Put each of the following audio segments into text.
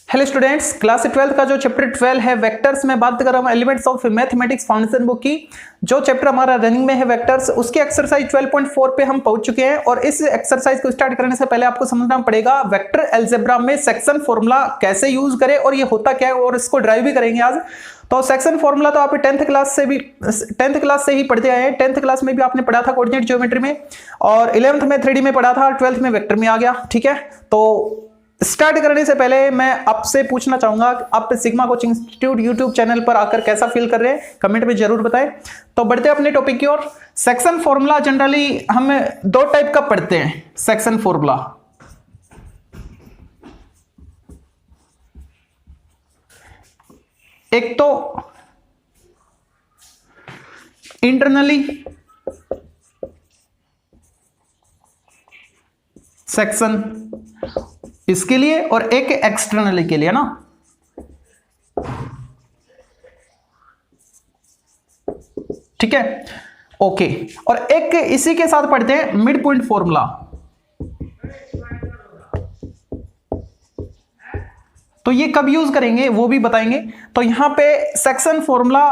Hello students, class 12 का जो chapter 12 है वेक्टर्स में बात कर रहा हूँ elements of mathematics foundation book की। जो चैप्टर हमारा रनिंग में है वेक्टर्स, उसके एक्सरसाइज 12.4 पे हम पहुंच चुके हैं। और इस एक्सरसाइज को स्टार्ट करने से पहले आपको समझना पड़ेगा वेक्टर अलजेब्रा में सेक्शन फॉर्मूला कैसे यूज करें और ये होता क्या है, और इसको ड्राइव भी करेंगे आज। तो सेक्शन फॉर्मूला तो आप 10th क्लास से ही पढ़ते आए हैं। 10th क्लास में भी आपने पढ़ा था कोऑर्डिनेट ज्योमेट्री में, और 11th में 3D में पढ़ा था, 12th में वेक्टर में आ गया। ठीक है, तो स्टार्ट करने से पहले मैं आपसे पूछना चाहूंगा आप sigma coaching institute YouTube channel पर आकर कैसा फील कर रहे हैं, कमेंट में जरूर बताएं। तो बढ़ते हैं अपने टॉपिक की ओर। सेक्शन फॉर्मूला जनरली हम दो टाइप का पढ़ते हैं। सेक्शन फॉर्मूला एक तो इंटरनली सेक्शन इसके लिए, और एक एक्सटर्नली के लिए ना। ठीक है, ओके। और एक इसी के साथ पढ़ते हैं मिड पॉइंट फॉर्मूला। तो ये कब यूज करेंगे वो भी बताएंगे। तो यहां पे सेक्शन फॉर्मूला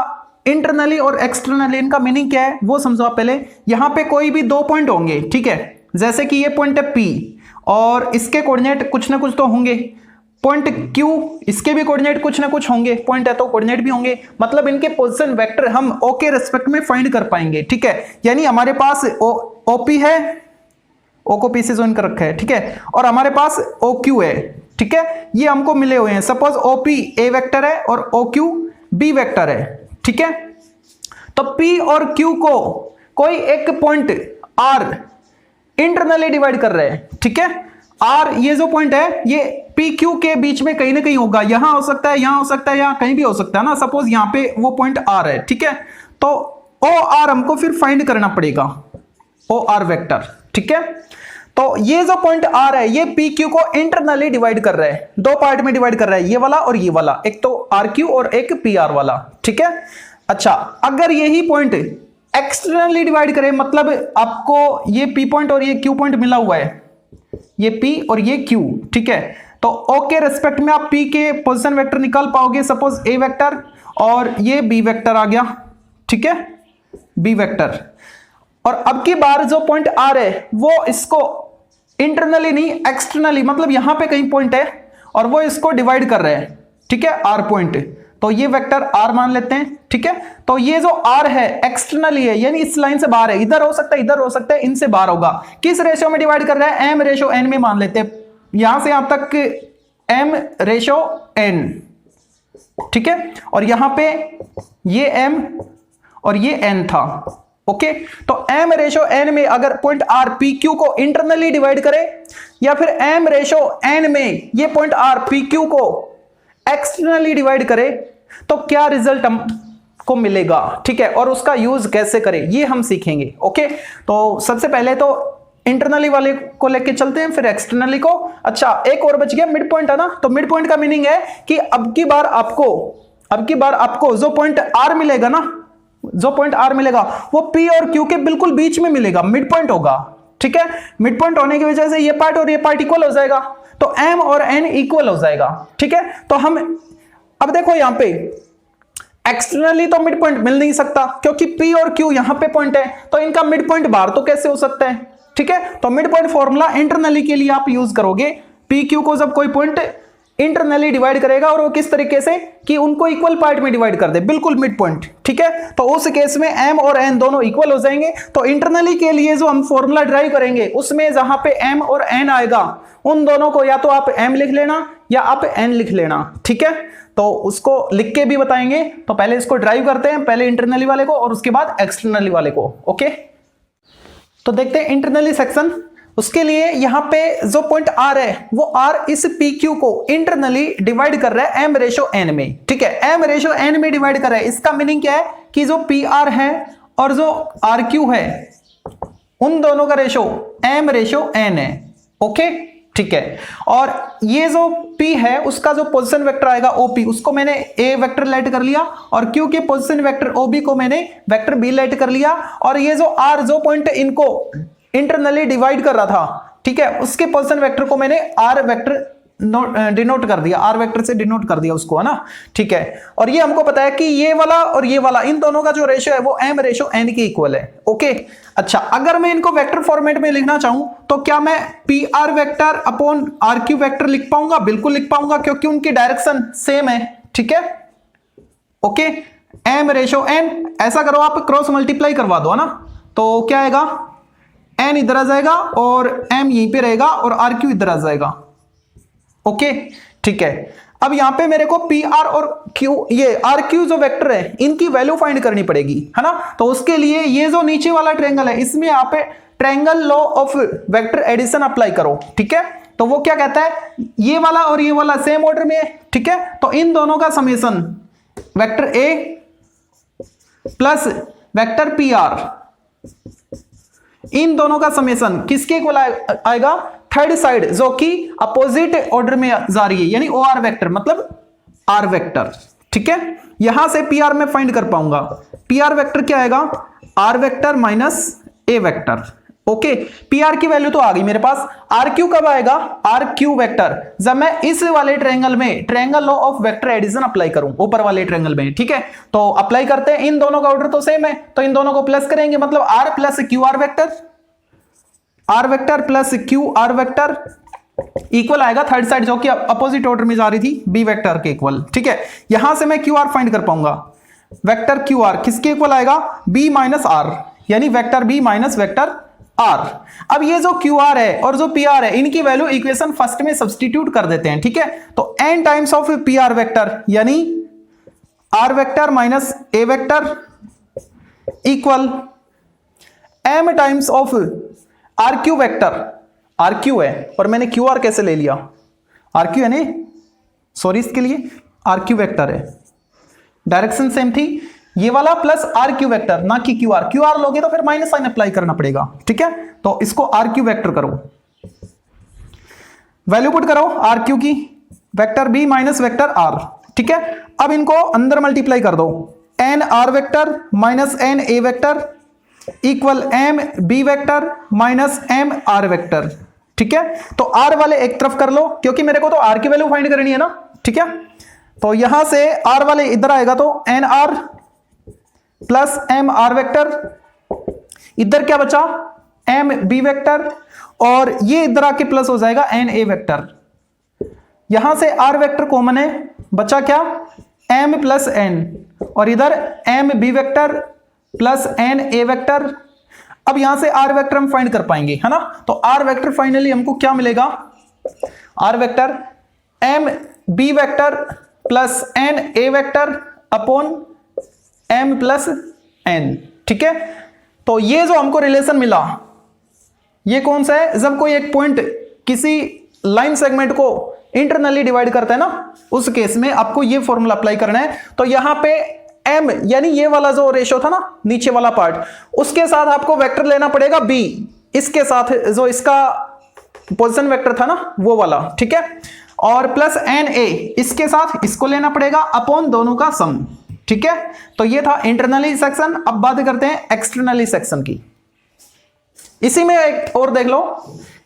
इंटरनली और एक्सटर्नली, इनका मीनिंग क्या है वो समझो आप पहले। यहां पे कोई भी दो पॉइंट होंगे, ठीक है, जैसे कि ये पॉइंट है P और इसके कोऑर्डिनेट कुछ ना कुछ तो होंगे। पॉइंट Q, इसके भी कोऑर्डिनेट कुछ ना कुछ होंगे, पॉइंट है तो कोऑर्डिनेट भी होंगे। मतलब इनके पोजीशन वेक्टर हम O के रेस्पेक्ट में फाइंड कर पाएंगे। ठीक है, यानी हमारे पास OP है, O को P से ज्वाइन कर रखा है, ठीक है, और हमारे पास OQ है। ठीक है, ये हमको मिले हुए हैं। सपोज OP A वेक्टर है और OQ B वेक्टर है। ठीक है, तो P और Q को कोई एक पॉइंट R इंटरनली डिवाइड कर रहे हैं। ठीक है, R ये जो पॉइंट है ये PQ के बीच में कहीं ना कहीं होगा। यहां हो सकता है, यहां हो सकता है, यहां कहीं भी हो सकता है ना। सपोज यहां पे वो पॉइंट R है, ठीक है, तो OR हमको फिर फाइंड करना पड़ेगा, OR वेक्टर। ठीक है, तो ये जो पॉइंट R है ये PQ को इंटरनली डिवाइड कर रहा है, दो पार्ट में डिवाइड कर रहा है, ये वाला और ये वाला, एक तो RQ और एक PR वाला। ठीक है, अच्छा, अगर यही पॉइंट एक्सटर्नली डिवाइड करें, मतलब आपको ये P पॉइंट और ये Q पॉइंट मिला हुआ है, ये P और ये Q। ठीक है, तो O के रेस्पेक्ट में आप P के पोजीशन वेक्टर निकाल पाओगे। सपोज A वेक्टर और ये B वेक्टर आ गया। ठीक है, B वेक्टर। और अब की बार जो पॉइंट R है वो इसको इंटरनली नहीं एक्सटर्नली, मतलब यहां पे कहीं पॉइंट है और वो इसको डिवाइड कर रहे हैं। ठीक है, R पॉइंट, तो ये वेक्टर R मान लेते हैं। ठीक है, तो ये जो R है एक्सटर्नली है, यानी इस लाइन से बाहर है, इधर हो सकता है, इधर हो सकता है, इनसे बाहर होगा। किस रेशियो में डिवाइड कर रहा है? M रेशियो N में मान लेते हैं, यहां से यहां तक M रेशियो N। ठीक है, और यहां पे ये M और ये N था। ओके, तो M रेशियो N में अगर पॉइंट R PQ को इंटरनली डिवाइड करे, या फिर M रेशियो N में ये पॉइंट R PQ को एक्सटर्नली डिवाइड करे, तो क्या रिजल्ट हमको मिलेगा। ठीक है, और उसका यूज कैसे करें ये हम सीखेंगे। ओके, तो सबसे पहले तो इंटरनली वाले को लेके चलते हैं, फिर एक्सटर्नली को। अच्छा, एक और बच गया मिड पॉइंट है ना। तो मिड पॉइंट का मीनिंग है कि अब की बार आपको जो पॉइंट R मिलेगा ना, जो पॉइंट R मिलेगा वो P और Q के बिल्कुल बीच में मिलेगा, मिड पॉइंट होगा। ठीक है, मिड पॉइंट होने की वजह से ये पार्ट और ये पार्ट इक्वल हो जाएगा, तो M और N इक्वल हो जाएगा। ठीक है, तो हम अब देखो यहां पे एक्सटर्नली तो मिड पॉइंट मिल नहीं सकता, क्योंकि P और Q यहां पे पॉइंट है, तो इनका मिड पॉइंट बाहर तो कैसे हो सकता है। ठीक है, तो मिड पॉइंट फॉर्मूला इंटरनली के लिए आप यूज करोगे। PQ को जब कोई पॉइंट इंटरनली डिवाइड करेगा, और वो किस तरीके से कि उनको इक्वल पार्ट में डिवाइड कर दे, बिल्कुल मिड पॉइंट। ठीक है, तो उस केस में M और N दोनों इक्वल हो जाएंगे। तो इंटरनली के लिए जो हम फॉर्मूला ड्राइव करेंगे, उसमें जहां पे M और N आएगा, उन दोनों को या तो आप M लिख लेना या आप N लिख लेना। ठीक है, तो उसको लिख के भी बताएंगे। तो पहले इसको ड्राइव करते हैं, पहले इंटरनली वाले को और उसके बाद एक्सटर्नली वाले को। ओके, तो देखते हैं इंटरनली सेक्शन। उसके लिए यहां पे जो पॉइंट आर है वो आर इस पी क्यू को इंटरनली डिवाइड कर रहा है एम रेशो एन में, ठीक है, एम रेशो एन में डिवाइड कर रहा है। इसका मीनिंग क्या है कि जो पी आर है और जो आर क्यू है उन दोनों का रेशो एम रेशो एन है, ओके, ठीक है। और ये जो P है उसका जो पोजीशन वेक्टर आएगा OP, उसको मैंने A वेक्टर लेट कर लिया और Q के पोजीशन वेक्टर OB को मैंने वेक्टर B लेट कर लिया। और ये जो R जो पॉइंट इनको इंटरनली डिवाइड कर रहा था, ठीक है, उसके पोजीशन वेक्टर को मैंने R वेक्टर डिनोट कर दिया, R वेक्टर से डिनोट कर दिया उसको, है ना, ठीक है। और ये हमको पता है कि ये वाला और ये वाला इन दोनों का जो रेशो है वो m रेशो n के इक्वल है, ओके। अच्छा, अगर मैं इनको वेक्टर फॉर्मेट में लिखना चाहूं तो क्या मैं P R vector upon R Q vector लिख पाऊंगा? बिल्कुल लिख पाऊंगा, क्योंकि उनकी डायरेक्शन सेम है, ठीक है, ओके। m रेशो n, ऐसा करो आप क्रॉस मल्टीप्लाई करवा दो, है ना, तो क्या आएगा, n इधर आ जाएगा और m यहीं पे रहेगा और आर क्यू इधर आ जाएगा, ओके, ठीक है। अब यहां पे मेरे को पी आर और क्यू, ये आर क्यू जो वेक्टर है इनकी वैल्यू फाइंड करनी पड़ेगी, है ना। तो उसके लिए ये जो नीचे वाला ट्रायंगल है इसमें यहाँ पे triangle law of vector addition apply करो, ठीक है। तो वो क्या कहता है, ये वाला और ये वाला सेम ऑर्डर में है, ठीक है, तो इन दोनों का summation vector A plus vector P R, इन दोनों का समेशन किसके इक्वल आएगा, थर्ड साइड जो कि अपोजिट ऑर्डर में जा रही है, यानी ओ आर वेक्टर मतलब आर वेक्टर, ठीक है। यहां से पी आर में फाइंड कर पाऊंगा, पी आर वेक्टर क्या आएगा, R vector minus A vector, okay. P R की वैल्यू तो आ गई मेरे पास। आर क्यू कब आएगा, आर क्यू वेक्टर जब मैं इस वाले ट्रायंगल में triangle law of vector addition apply करूं, ऊपर वाले ट्रायंगल में, ठीक है। तो अप्लाई करते हैं, इन दोनों का ऑर्डर तो सेम है तो इन दोनों को प्लस करेंगे, मतलब R plus Q R vector, R vector plus Q R vector equal आएगा थर्ड साइड जो कि अपोजिट ऑर्डर में जा रही थी बी वेक्टर के इक्वल, ठीक है। यहां से मैं क्यू आर फाइंड कर पाऊंगा, वेक्टर क्यू आर किसके इक्वल आएगा, बी माइनस आर, यानी vector B minus vector R. अब ये जो क्यू आर है और जो पी आर है इनकी वैल्यू इक्वेशन फर्स्ट में सब्स्टिट्यूट कर देते हैं, ठीक है। तो N times of P R vector यानी R vector minus A vector equal M times of R Q vector, R Q है और मैंने क्यू आर कैसे ले लिया, आर क्यू है नहीं, सॉरी, इसके लिए आर क्यू वेक्टर है, डायरेक्शन सेम थी, ये वाला प्लस आर क्यू वेक्टर ना कि क्यू आर लोगे तो फिर माइनस साइन अप्लाई करना पड़ेगा, ठीक है। तो इसको आर क्यू वेक्टर करो, वैल्यू पुट करो आर क्यू की, vector B minus vector R, ठीक है। अब इनको अंदर मल्टीप्लाई कर दो, N R vector minus N A vector equal M B vector minus M R vector, ठीक है। तो आर वाले एक तरफ कर लो क्योंकि मेरे को तो आर की वैल्यू फाइंड करनी है ना, ठीक है। तो यहां से आर वाले इधर आएगा तो N R plus M R vector, इधर क्या बचा, एम बी वेक्टर, और ये इधर आके प्लस हो जाएगा एन ए वेक्टर। यहां से आर वेक्टर कॉमन है, बचा क्या, एम प्लस एन, और इधर M B vector plus N A vector. अब यहां से आर वेक्टर हम फाइंड कर पाएंगे, है ना। तो आर वेक्टर फाइनली हमको क्या मिलेगा, R vector M B vector plus N A vector upon M plus N, ठीक है। तो ये जो हमको रिलेशन मिला ये कौन सा है, जब कोई एक पॉइंट किसी लाइन सेगमेंट को इंटरनली डिवाइड करता है ना, उस केस में आपको ये फॉर्मूला अप्लाई करना है। तो यहां पे m यानी ये वाला जो रेशो था ना नीचे वाला पार्ट, उसके साथ आपको वेक्टर लेना पड़ेगा b, इसके साथ जो इसका पोजीशन वेक्टर था ना वो वाला, ठीक है, और प्लस एन ए इसके साथ इसको लेना पड़ेगा अपॉन दोनों का सम, ठीक है। तो ये था इंटरनली सेक्शन। अब बात करते हैं एक्सटर्नली सेक्शन की। इसी में एक और देख लो,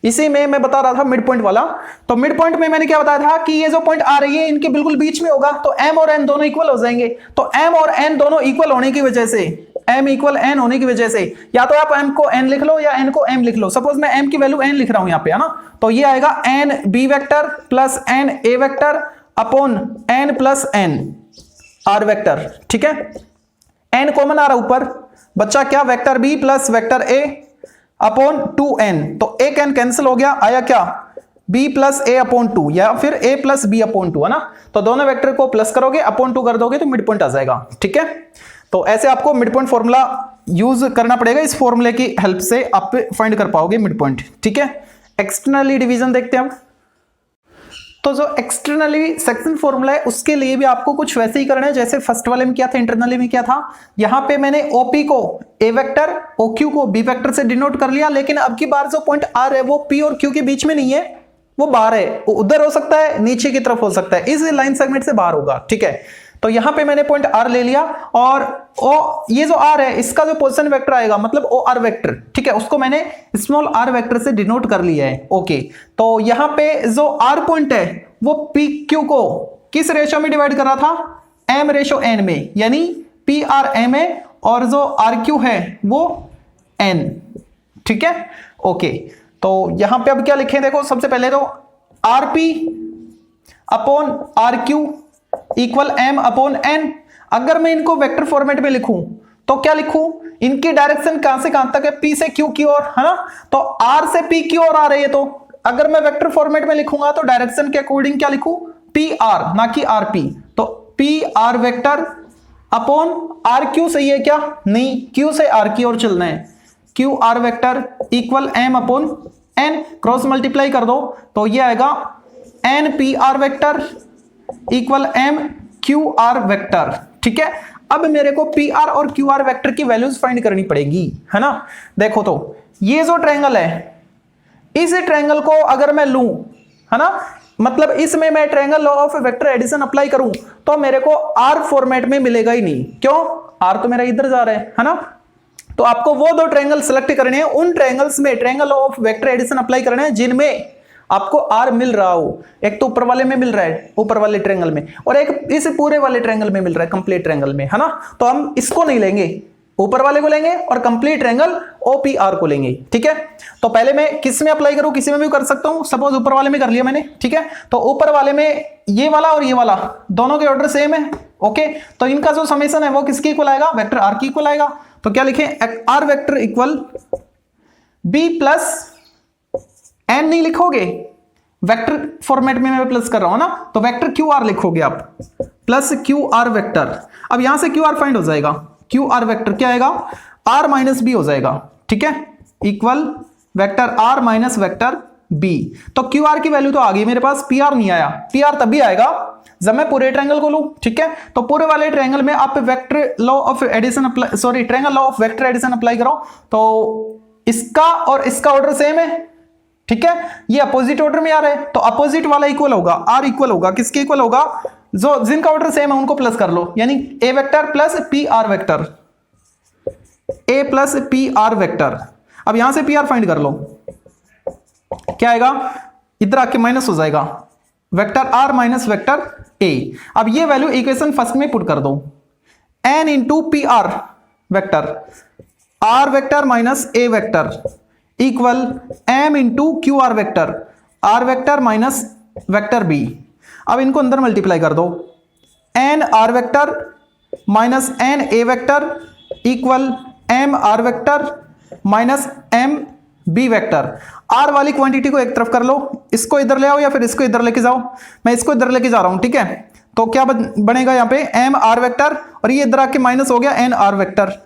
इसी में मैं बता रहा था मिड पॉइंट वाला। तो मिड पॉइंट में मैंने क्या बताया था कि ये जो पॉइंट आ रही है इनके बिल्कुल बीच में होगा, तो m और n दोनों इक्वल हो जाएंगे। तो m और n दोनों इक्वल होने की वजह से, m इक्वल n होने की वजह से या तो आप m को n लिख लो या n को m लिख लो। सपोज मैं m की वैल्यू n लिख रहा हूं यहां पे, है ना, तो ये आएगा n b vector plus n a vector upon n plus n r vector, ठीक है। n कॉमन आ रहा ऊपर, बच्चा क्या, vector b plus vector a upon 2n, तो एक n कैंसिल हो गया, आया क्या, b प्लस a अपॉन 2 या फिर a प्लस b अपॉन 2, है ना। तो दोनों वेक्टर को प्लस करोगे अपॉन 2 कर दोगे तो मिड पॉइंट आ जाएगा, ठीक है। तो ऐसे आपको मिड पॉइंट फॉर्मूला यूज करना पड़ेगा, इस फॉर्मूले की हेल्प से आप फाइंड कर पाओगे मिड पॉइंट। ठीक है, एक्सटर्नली डिवीजन देखते हैं हम। तो जो एक्सटर्नली सेक्शन फॉर्मूला है उसके लिए भी आपको कुछ वैसे ही करना है जैसे फर्स्ट वाले में किया था, इंटरनली में किया था। यहां पे मैंने ओपी को ए वेक्टर, ओक्यू को बी वेक्टर से डिनोट कर लिया, लेकिन अब की बार जो पॉइंट आर है वो पी और क्यू के बीच में नहीं है, वो बाहर है, उधर हो सकता है, नीचे की तरफ हो सकता है, इस लाइन सेगमेंट से बाहर होगा। ठीक है, तो यहां पे मैंने पॉइंट आर ले लिया और ये जो आर है इसका जो पोजीशन वेक्टर आएगा मतलब ओ आर वेक्टर, ठीक है, उसको मैंने स्मॉल आर वेक्टर से डिनोट कर लिया है। ओके, तो यहां पे जो आर पॉइंट है वो पी क्यू को किस रेशो में डिवाइड कर रहा था, एम रेशो एन में, यानी पी आर एम है और जो आर क्यू है वो एन। ठीक है, ओके, तो यहां पे अब क्या लिखें, देखो सबसे पहले तो R P upon R Q equal M upon N. अगर मैं इनको वेक्टर फॉर्मेट में लिखूं तो क्या लिखूं, इनकी डायरेक्शन कहां से कहां तक है, पी से क्यू की ओर, है ना, तो आर से पी की ओर आ रही है, तो अगर मैं वेक्टर फॉर्मेट में लिखूंगा तो डायरेक्शन के अकॉर्डिंग क्या लिखूं, पी आर ना कि आर पी, तो P R vector upon R Q सही है क्या, नहीं, क्यू से आर की ओर चलना है, Q R vector equal M upon N, cross multiply कर दो तो ये आएगा N P R vector equal M Q R vector. ठीक है, अब मेरे को पी आर और क्यू आर वेक्टर की वैल्यूज फाइंड करनी पड़ेगी, है ना। देखो तो ये जो ट्रायंगल है, इस ट्रायंगल को अगर मैं लूं, है ना, मतलब इसमें मैं triangle law of vector addition apply करूं तो मेरे को आर फॉर्मेट में मिलेगा ही नहीं, क्यों, आर तो मेरा इधर जा रहा है ना। तो आपको वो दो ट्रायंगल सेलेक्ट करने हैं, उन ट्रायंगल्स में triangle law of vector addition apply करना है जिनमें आपको आर मिल रहा हो। एक तो ऊपर वाले में मिल रहा है, ऊपर वाले ट्रायंगल में, और एक इस पूरे वाले ट्रायंगल में मिल रहा है, कंप्लीट ट्रायंगल में, है ना। तो हम इसको नहीं लेंगे, ऊपर वाले को लेंगे और कंप्लीट ट्रायंगल ओपीआर को लेंगे। ठीक है, तो पहले मैं किस में अप्लाई करूं, किसी में भी कर सकता हूं, सपोज ऊपर वाले में कर लिया मैंने। ठीक है, तो ऊपर वाले में ये वाला और ये वाला दोनों के ऑर्डर सेम है। ओके, तो इनका जो समेशन है वो किसके इक्वल आएगा, वेक्टर आर की इक्वल आएगा। तो क्या लिखें, R vector equal B plus N नहीं लिखोगे, वेक्टर फॉर्मेट में मैं प्लस कर रहा हूं ना, तो वेक्टर क्यू आर लिखोगे आप, प्लस क्यू आर वेक्टर। अब यहां से क्यू आर फाइंड हो जाएगा, क्यू आर वेक्टर क्या आएगा, आर माइनस बी हो जाएगा। ठीक है, equal vector R minus vector B. तो क्यू आर की वैल्यू तो आ गई मेरे पास, पी आर नहीं आया, पी आर तभी आएगा जब मैं पूरे ट्रायंगल को लूं। ठीक है, तो पूरे वाले ट्रायंगल में आप vector law of addition apply, sorry triangle law of vector addition apply करो, तो इसका और इसका ऑर्डर सेम है। ठीक है, ये अपोजिट ऑर्डर में आ रहा है, तो अपोजिट वाला इक्वल होगा, आर इक्वल होगा, किसके इक्वल होगा, जो जिनका ऑर्डर सेम है उनको प्लस कर लो, यानी A vector plus P R vector, A plus P R vector. अब यहां से पी आर फाइंड कर लो, क्या आएगा, इधर आके माइनस हो जाएगा, vector R minus vector A. अब ये वैल्यू इक्वेशन फर्स्ट में पुट कर दो, N into P R vector, R vector minus A vector equal M into Q R vector, R vector minus vector B. अब इनको अंदर मल्टीप्लाई कर दो, N R vector minus N A vector equal M R vector minus M B vector. R वाली quantity को एक तरफ कर लो, इसको इधर ले आओ या फिर इसको इधर लेके जाओ, मैं इसको इधर लेके जा रहा हूं। ठीक है, तो क्या बनेगा यहाँ पे, एम आर वेक्टर, और ये इधर आके माइनस हो गया एन आर वेक्टर,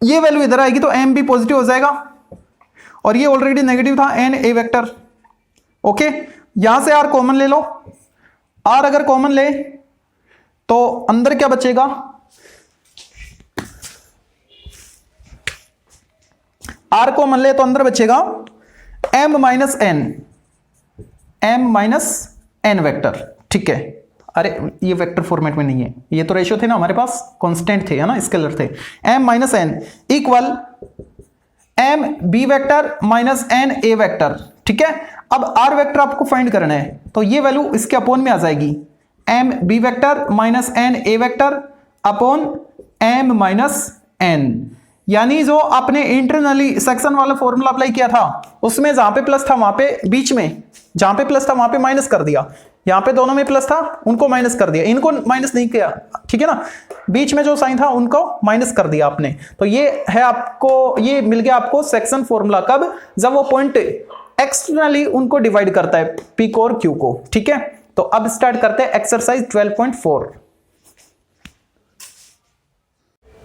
ये वैल्यू इधर आएगी तो एम भी पॉजिटिव हो जाएगा, और ये ऑलरेडी नेगेटिव था एन ए वेक्टर। ओके, यहां से आर कॉमन ले लो, आर अगर कॉमन ले तो अंदर क्या बचेगा, आर कॉमन ले तो अंदर बचेगा M minus N, M minus N vector. ठीक है, अरे ये वेक्टर फॉर्मेट में नहीं है, ये तो रेशियो थे ना हमारे पास, कांस्टेंट थे, है ना, स्केलर थे, M minus N equal M B vector minus N A vector. ठीक है, अब आर वेक्टर आपको फाइंड करना है, तो ये वैल्यू इसके अपॉन में आ जाएगी, M B vector minus N A vector upon M minus N. यानी जो आपने इंटरनली सेक्शन वाला फॉर्मूला अप्लाई किया था उसमें जहां पे प्लस था वहां पे बीच में, जहां पे प्लस था वहां पे माइनस कर दिया, यहां पे दोनों में प्लस था उनको माइनस कर दिया, इनको माइनस नहीं किया। ठीक है ना, बीच में जो साइन था उनको माइनस कर दिया आपने। तो ये है आपको, ये मिल गया आपको सेक्शन फॉर्मूला, कब, जब वो पॉइंट एक्सटर्नली उनको डिवाइड करता है, पी को और क्यू को। ठीक है, तो अब स्टार्ट करते हैं एक्सरसाइज 12.4।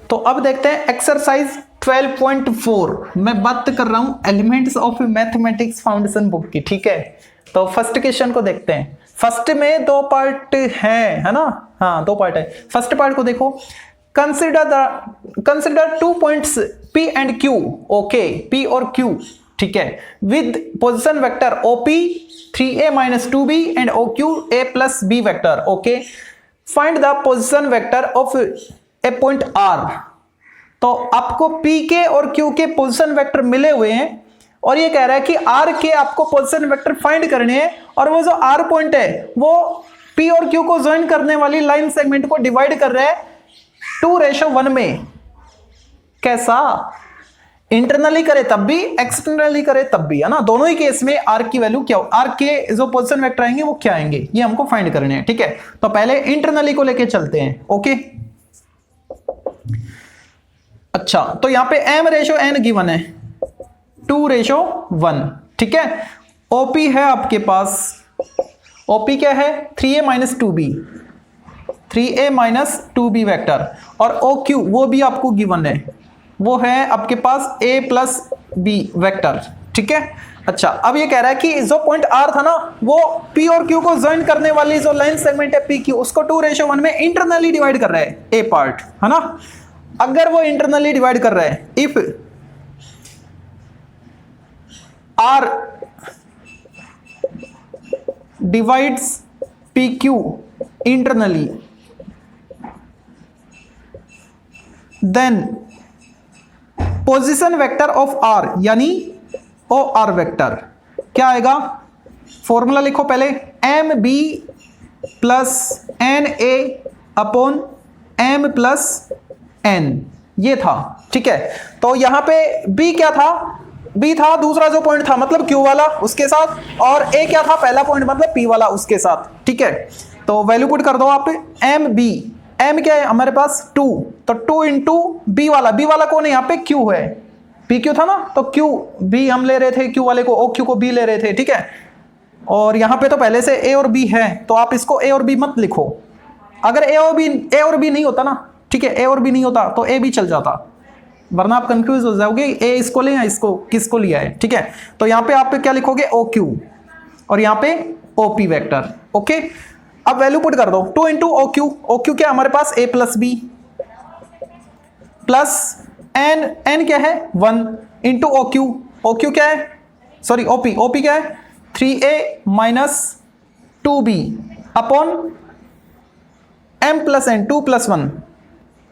तो अब देखते हैं एक्सरसाइज 12.4। मैं बात कर रहा हूं elements of mathematics foundation book की, ठीक है। तो फर्स्ट क्वेश्चन को देखते हैं। फर्स्ट में दो पार्ट है ना, हाँ दो पार्ट है। फर्स्ट पार्ट को देखो, consider 2 points P and Q, okay, P और Q, ठीक है, with position vector OP 3a minus 2b and OQ a plus b vector, okay. Find the position vector of A point R। तो आपको P के और Q के position vector मिले हुए हैं और ये कह रहा है कि R के आपको पोजिशन वेक्टर फाइंड करने हैं, और वो जो R पॉइंट है वो P और Q को ज्वाइन करने वाली लाइन सेगमेंट को डिवाइड कर रहा है 2:1 में। कैसा? इंटरनली करे तब भी, एक्सटर्नली करे तब भी, है ना। दोनों ही केस में R की वैल्यू क्या हो, R के जो पोजिशन वेक्टर आएंगे वो क्या आएंगे, ये हमको फाइंड करने हैं, ठीक है। तो पहले इंटरनली को लेके चलते हैं, ओके। अच्छा, तो यहां पे m/n गिवन है 2:1, ठीक है। OP है आपके पास, OP क्या है 3a minus 2b, 3a minus 2b vector, और OQ वो भी आपको गिवन है, वो है आपके पास a plus b वेक्टर, ठीक है। अच्छा, अब ये कह रहा है कि जो पॉइंट R था ना, वो P और Q को ज्वाइन करने वाली जो लाइन सेगमेंट है PQ, उसको 2:1 में इंटरनली डिवाइड कर रहा है A पार्ट, है ना। अगर वो इंटरनली डिवाइड कर रहा है, if R divides PQ internally, then position vector of R यानी OR वेक्टर क्या आएगा? फॉर्मूला लिखो पहले, MB plus NA upon M plus N, ये था, ठीक है। तो यहां पे B क्या था? B था दूसरा जो पॉइंट था, मतलब Q वाला उसके साथ, और A क्या था? पहला पॉइंट मतलब P वाला उसके साथ, ठीक है। तो वैल्यू पुट कर दो आप, MB, M क्या है हमारे पास 2, तो 2 इंटू B वाला कौन है यहाँ पे? Q है, PQ था ना, तो Q B हम ले रहे थे, Q वाले को, OQ को B ले रहे थे, ठीक है। और यहाँ पे तो पहले से A और B है, तो आप इसको A और B मत लिखो। अगर A और B नहीं होता ना, ठीक है, A और B नहीं होता तो A भी चल जाता, वरना आप कंफ्यूज हो जाओगे A इसको ले या इसको किसको लिया है, ठीक है। तो यहाँ पे आप क्या लिखोगे? OQ, और यहाँ पे OP वेक्टर, ओके। अब वैल्यू पुट कर दो, 2 इंटू OQ क्या हमारे पास A plus B plus N क्या है 1 इंटू OQ क्या है, सॉरी OP क्या है 3a minus 2b upon M plus N, 2 plus 1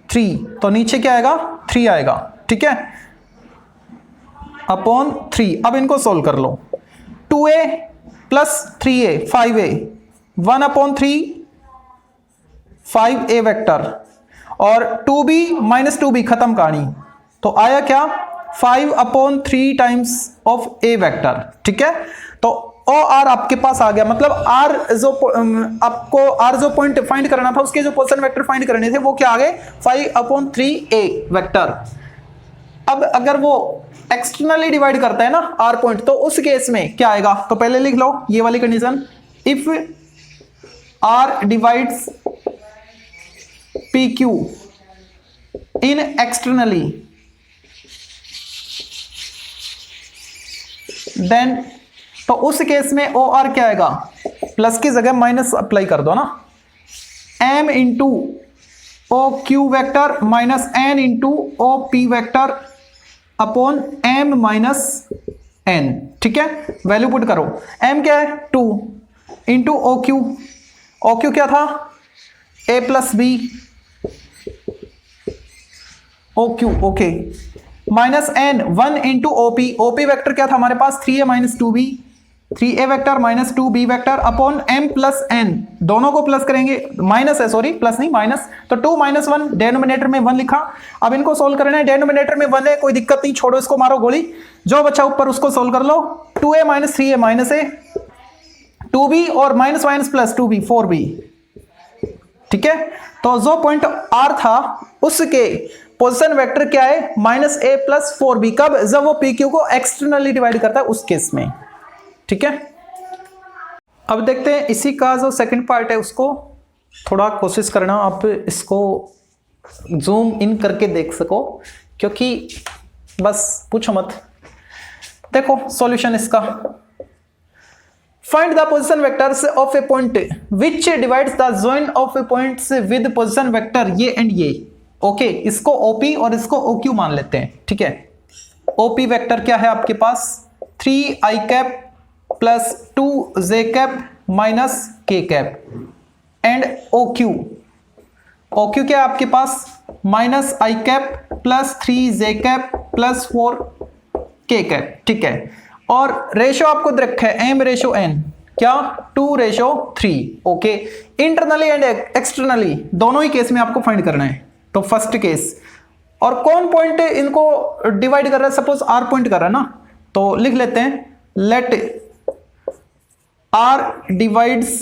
3, तो नीचे क्या आएगा 3 आएगा, ठीक है, अपॉन 3। अब इनको सोल्व कर लो, 2a plus 3a 5a, 1 upon 3 5a vector, और 2b माइनस 2b खत्म कहानी, तो आया क्या 5 upon 3 times of a vector, ठीक है। तो OR आपके पास आ गया, मतलब R जो आपको R जो पॉइंट फाइंड करना था उसके जो पोजीशन वेक्टर फाइंड करने थे वो क्या आ गए 5 अपॉन 3a वेक्टर। अब अगर वो एक्सटर्नली डिवाइड करता है ना R पॉइंट, तो उस केस में क्या आएगा? तो पहले लिख लो ये वाली condition, if R divides PQ in externally, then, तो उस केस में OR क्या आएगा? प्लस की जगह माइनस अप्लाई कर दो ना, M into OQ vector minus N into OP vector upon M minus N, ठीक है। वैल्यू पुट करो, M क्या है 2 इंटू OQ क्या था A plus B OQ, okay, minus N 1 into OP vector क्या था हमारे पास 3a minus 2b, 3a vector minus 2b vector upon M plus N, दोनों को प्लस करेंगे, माइनस है सॉरी, प्लस नहीं माइनस, तो 2 माइनस 1, डेनोमिनेटर में 1 लिखा। अब इनको सोल्व करना है, डेनोमिनेटर में 1 है, कोई दिक्कत नहीं, छोड़ो इसको, मारो गोली, जो बचा ऊपर उसको सोल्व कर लो। 2a minus 3a minus a, 2b और minus minus plus 2b 4b, ठीक है। तो जो पॉइंट R था उसके पोजीशन वेक्टर क्या है माइनस a प्लस 4b, कब? जब वो PQ को एक्सटर्नली डिवाइड करता है उस केस में, ठीक है। अब देखते हैं इसी का जो सेकंड पार्ट है उसको थोड़ा कोशिश करना आप इसको जूम इन करके देख सको, क्योंकि बस पूछो मत। देखो सॉल्यूशन इसका, find the position vectors of A point which divides the zone of A points with position vector ये एंड ये। ओके, इसको ओपी और इसको ओक्यू मान लेते हैं, ठीक है। ओपी वेक्टर क्या है आपके पास, 3i cap plus 2j cap minus k cap, and OQ, OQ क्या है आपके पास, minus i cap plus 3j cap plus 4k cap, ठीक है। और रेशो आपको दे रखा है m/n, क्या 2/3। ओके, इंटरनली एंड एक्सटर्नली दोनों ही केस में आपको फाइंड करना है। तो फर्स्ट केस, और कौन पॉइंट इनको डिवाइड कर रहा है, सपोज r पॉइंट कर रहा है ना, तो लिख लेते हैं let r divides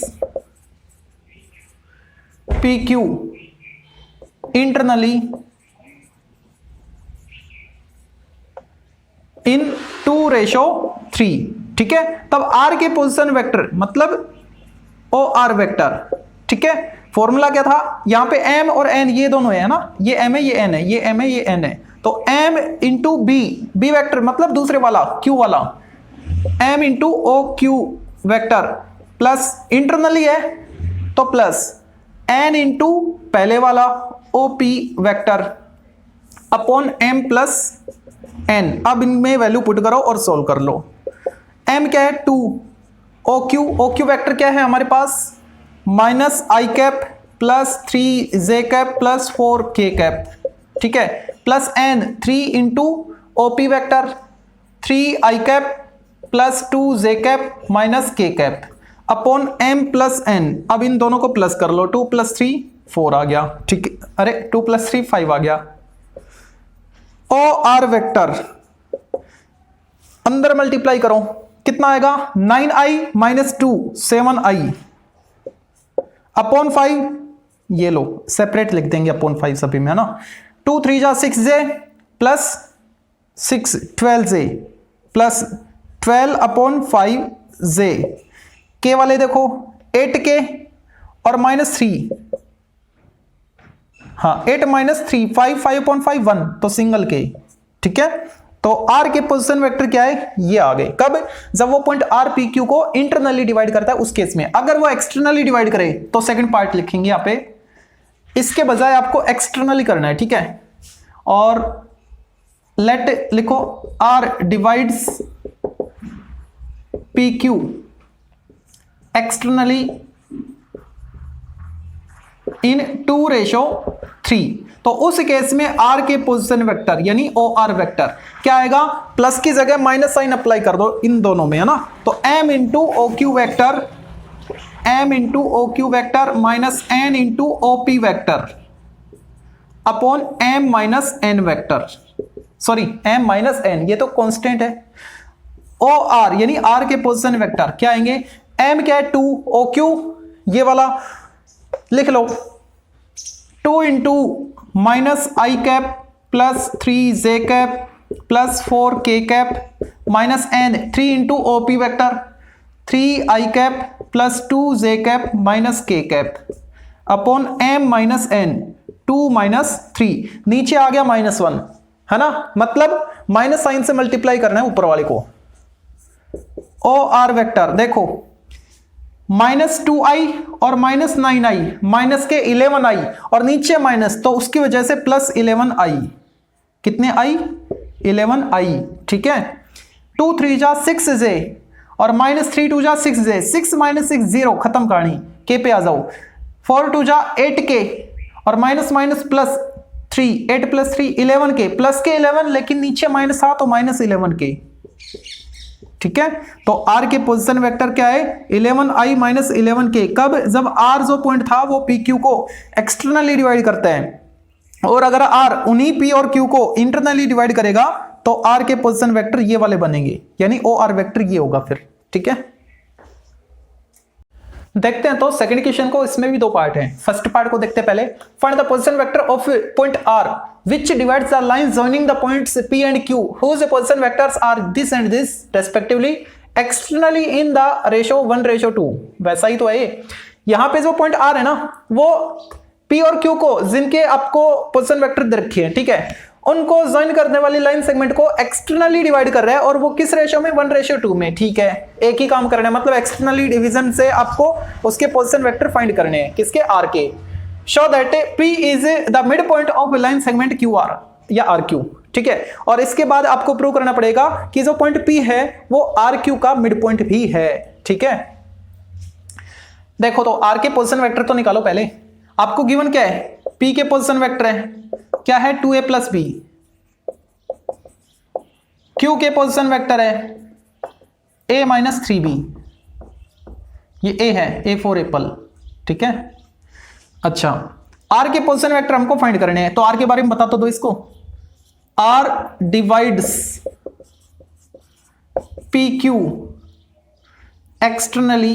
pq internally in 2/3, ठीक है। तब r के पोजीशन वेक्टर मतलब OR वेक्टर, ठीक है। फॉर्मूला क्या था, यहां पे m और n ये दोनों है ना, ये m है ये n है, ये m है ये n है, तो m इंटू b वेक्टर मतलब दूसरे वाला q वाला, m into OQ vector plus internally है तो प्लस n इंटू पहले वाला OP vector upon m plus n। अब इनमें वैल्यू पुट करो और सोल्व कर लो। m क्या है 2, OQ वेक्टर क्या है हमारे पास, minus i cap plus 3j cap plus 4k cap, ठीक है, plus n 3 into OP vector 3i cap plus 2j cap minus k cap upon m plus n। अब इन दोनों को प्लस कर लो, 2 + 3 4 आ गया, ठीक है, अरे 2 + 3 5 आ गया। OR वेक्टर अंदर मल्टीप्लाई करो, कितना आएगा 9i - 2 7i अपॉन 5, ये लो सेपरेट लिख देंगे अपॉन 5 सभी में, है ना। 2 3 जा 6j plus 6 12j plus 12 upon 5j, के वाले देखो 8k और -3, हाँ 8 - 3 5 5 अपॉन 5 1, तो सिंगल के, ठीक है। तो r के पोजीशन वेक्टर क्या है, ये आ गए। कब, जब वो पॉइंट r p q को इंटरनली डिवाइड करता है उस केस में। अगर वो एक्सटर्नली डिवाइड करे तो सेकंड पार्ट लिखेंगे यहां पे, इसके बजाय आपको एक्सटर्नली करना है, ठीक है। और लेट लिखो r divides p q externally इन 2/3, तो उस केस में r के पोजीशन वेक्टर यानी OR वेक्टर क्या आएगा, प्लस की जगह माइनस साइन अप्लाई कर दो इन दोनों में, है ना। तो m into OQ vector minus n into OP vector upon m minus n vector, sorry m minus n, ये तो कांस्टेंट है। OR यानी r के पोजीशन वेक्टर क्या आएंगे, m क्या है 2, OQ ये वाला लिख लो 2 into minus i cap plus 3j cap plus 4k cap minus n 3 into OP vector 3i cap plus 2j cap minus k cap upon m minus n 2 - 3, नीचे आ गया -1, है ना, मतलब माइनस साइन से मल्टीप्लाई करना है ऊपर वाले को। OR वेक्टर देखो -2i और -9i माइनस के 11i और नीचे माइनस, तो उसकी वजह से प्लस 11i, कितने i 11i, ठीक है। 2 3 जा 6j और -3 2 जा 6j, 6 - 6 0, खत्म कहानी, k पे आ जाओ। 4 2 जा 8k और माइनस प्लस 3, 8 + 3 11k, प्लस के 11 लेकिन नीचे माइनस था तो -11k, ठीक है। तो r के पोजीशन वेक्टर क्या है 11i - 11k। कब, जब r जो पॉइंट था वो pq को एक्सटर्नली डिवाइड करता है, और अगर r उन्हीं p और q को इंटरनली डिवाइड करेगा तो r के पोजीशन वेक्टर ये वाले बनेंगे, यानी OR वेक्टर ये होगा फिर, ठीक है। देखते हैं तो सेकंड क्वेश्चन को, इसमें भी 2 पार्ट हैं। फर्स्ट पार्ट को देखते हैं पहले, find the position vector of point r which divides the line joining the points p and q whose position vectors are this and this respectively externally in the ratio 1/2। वैसा ही तो है, यहां पे जो पॉइंट r है ना वो P और Q को, जिनके आपको पोजीशन वेक्टर दे रखी है, ठीक है, उनको ज्वाइन करने वाली लाइन सेगमेंट को एक्सटर्नली डिवाइड कर रहा है, और वो किस रेशियो में, 1:2 में, ठीक है। एक ही काम करना है, मतलब एक्सटर्नली डिवीजन से आपको उसके पोजीशन वेक्टर फाइंड करने हैं, किसके, R के। Show that P is the mid point of line segment QR या RQ, ठीक है। और इसके बाद आपको प्रूव करना पड़ेगा कि जो पॉइंट P है वो RQ का मिड पॉइंट भी है, ठीक है। देखो तो R के पोजीशन वेक्टर तो निकालो पहले। आपको गिवन क्या है, P के पोजीशन वेक्टर है क्या है, 2a + b। Q के पोजीशन वेक्टर है a - 3b, ये a है, A फॉर एप्पल, ठीक है। अच्छा, R के पोजीशन वेक्टर हमको फाइंड करने हैं, तो R के बारे में बता तो दो इसको। R डिवाइड्स PQ एक्सटर्नली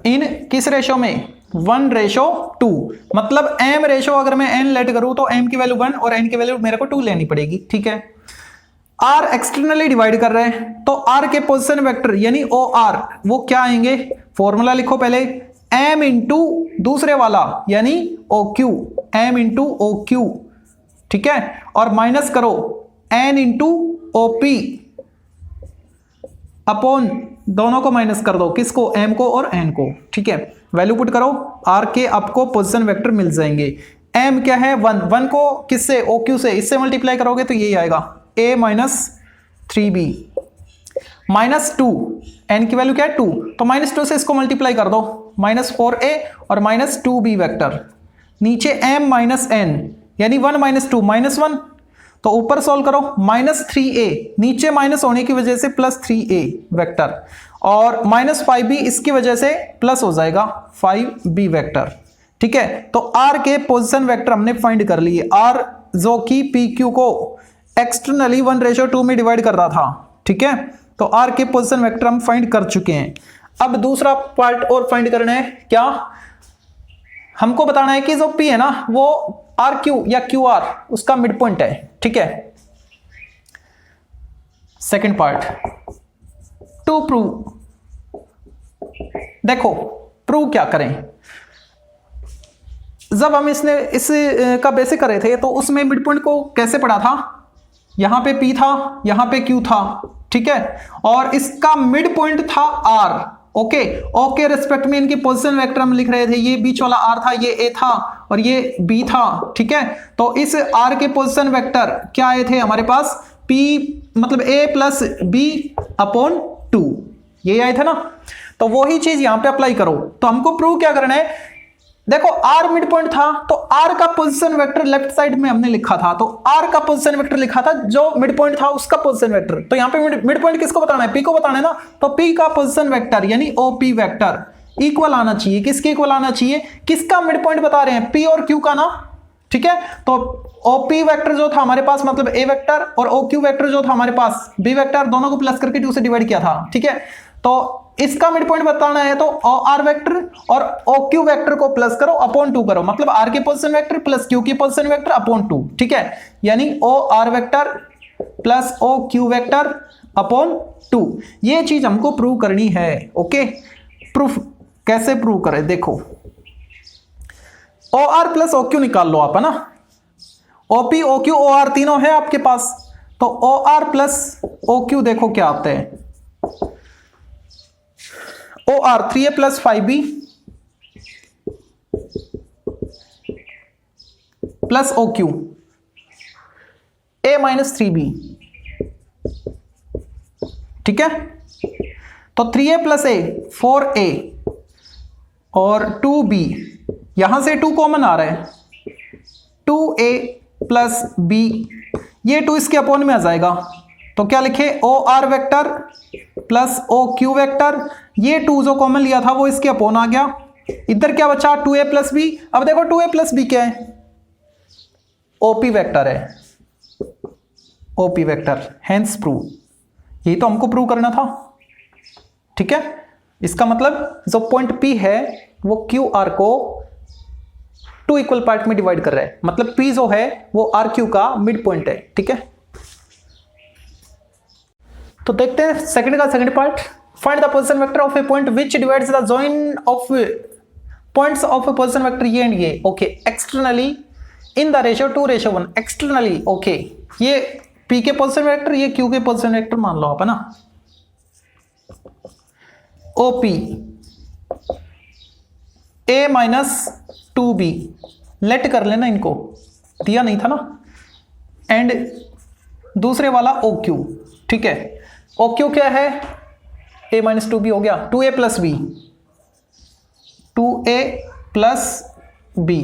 इन किस रेशो में, 1:2। मतलब m रेशो अगर मैं n लेट करूं तो m की वैल्यू 1 और n की वैल्यू मेरे को 2 लेनी पड़ेगी, ठीक है। R एक्सटर्नली डिवाइड कर रहे हैं, तो R के पोजीशन वेक्टर यानी OR वो क्या आएंगे, फॉर्मूला लिखो पहले, m इंटू दूसरे वाला यानी OQ, m इंटू OQ, ठीक है, और माइनस करो n इंटू OP अपॉन, दोनों को माइनस कर दो, किसको, m को और n को, ठीक है। वैल्यू पुट करो, R के आपको पोजीशन वेक्टर मिल जाएंगे। m क्या है, 1, 1 को किससे, OQ से, इससे मल्टीप्लाई करोगे तो यही आएगा, a - 3b -2, n की वैल्यू क्या है, 2, तो -2 से इसको मल्टीप्लाई कर दो, -4a और -2b वेक्टर, नीचे m - n यानी 1 - 2 -1, तो ऊपर सॉल्व करो, -3a, नीचे माइनस होने की वजह से +3a वेक्टर, और -5b इसकी वजह से प्लस हो जाएगा 5b वेक्टर, ठीक है। तो R के पोजीशन वेक्टर हमने फाइंड कर लिए, R जो कि PQ को एक्सटर्नली 1:2 में डिवाइड कर रहा था, ठीक है। तो R के पोजीशन वेक्टर हम फाइंड कर चुके हैं। अब दूसरा पार्ट और फाइंड करना है, क्या, हमको बताना है कि जो P है ना वो RQ या QR उसका मिड पॉइंट है, ठीक है। सेकंड पार्ट, टू प्रूव, देखो प्रूव क्या करें। जब हम इस का बेसिक कर रहे थे तो उसमें मिड पॉइंट को कैसे पढ़ा था, यहां पे P था, यहां पे Q था, ठीक है, और इसका मिड पॉइंट था R, ओके। ओके रेस्पेक्ट में इनके पोजीशन वेक्टर हम लिख रहे थे, ये बीच वाला R था, ये A था और ये B था, ठीक है। तो इस R के पोजीशन वेक्टर क्या आए थे हमारे पास, P मतलब A + B अपॉन 2, ये आए थे ना। तो वही चीज यहां पे अप्लाई करो। तो हमको प्रूव क्या करना है, देखो R मिड पॉइंट था तो R का पोजीशन वेक्टर लेफ्ट साइड में हमने लिखा था, तो R का पोजीशन वेक्टर लिखा था, जो मिड पॉइंट था उसका पोजीशन वेक्टर। तो यहां पे मिड पॉइंट किसको बताना है, P को बताना है ना। तो P का पोजीशन वेक्टर यानी OP वेक्टर इक्वल आना चाहिए, किसके इक्वल आना चाहिए, किसका मिड पॉइंट बता रहे हैं, P और Q का ना, ठीक है। तो OP वेक्टर जो था हमारे पास मतलब A वेक्टर, और OQ वेक्टर जो था हमारे पास B वेक्टर, दोनों को प्लस करके 2 से डिवाइड किया था, ठीक है। तो इसका मिड पॉइंट बताना है तो OR वेक्टर और OQ वेक्टर को प्लस करो अपॉन 2 करो, मतलब R के पोजीशन वेक्टर प्लस Q के पोजीशन वेक्टर अपॉन 2, ठीक है। यानी OR vector plus OQ vector upon 2, ये चीज हमको प्रूव करनी है, ओके। प्रूफ कैसे प्रूव करें, देखो OR प्लस OQ निकाल लो आप, है ना। OP OQ OR तीनों है आपके पास, तो OR प्लस OQ देखो क्या आता है, OR 3a + 5b plus OQ a - 3b, ठीक है। तो 3a + a 4a और 2b, यहां से 2 कॉमन आ रहा है, 2a + b, ये 2 इसके अपॉन में आ जाएगा, तो क्या लिखे, OR vector plus OQ vector, ये 2 जो कॉमन लिया था वो इसके अपॉन आ गया, इधर क्या बचा 2a + b। अब देखो 2a + b क्या है, OP वेक्टर है, OP वेक्टर, हेंस प्रूव, यही तो हमको प्रूव करना था, ठीक है। इसका मतलब जो पॉइंट P है वो QR को 2 इक्वल पार्ट में डिवाइड कर रहा है, मतलब P जो है वो RQ का मिड पॉइंट है, ठीक है। तो देखते हैं सेकंड का second part, find the position vector of A point which divides the join of points of A position vector ये एंड ये, okay. Externally in the ratio 2:1, externally, okay. ये P के पोजीशन वेक्टर, ये Q के position vector मान लो आप, है ना। OP A minus 2B, late कर लेना, इनको दिया नहीं था ना। एंड दूसरे वाला OQ, ठीक है। OQ क्या है, A माइनस 2B हो गया, 2A plus B, 2A plus B,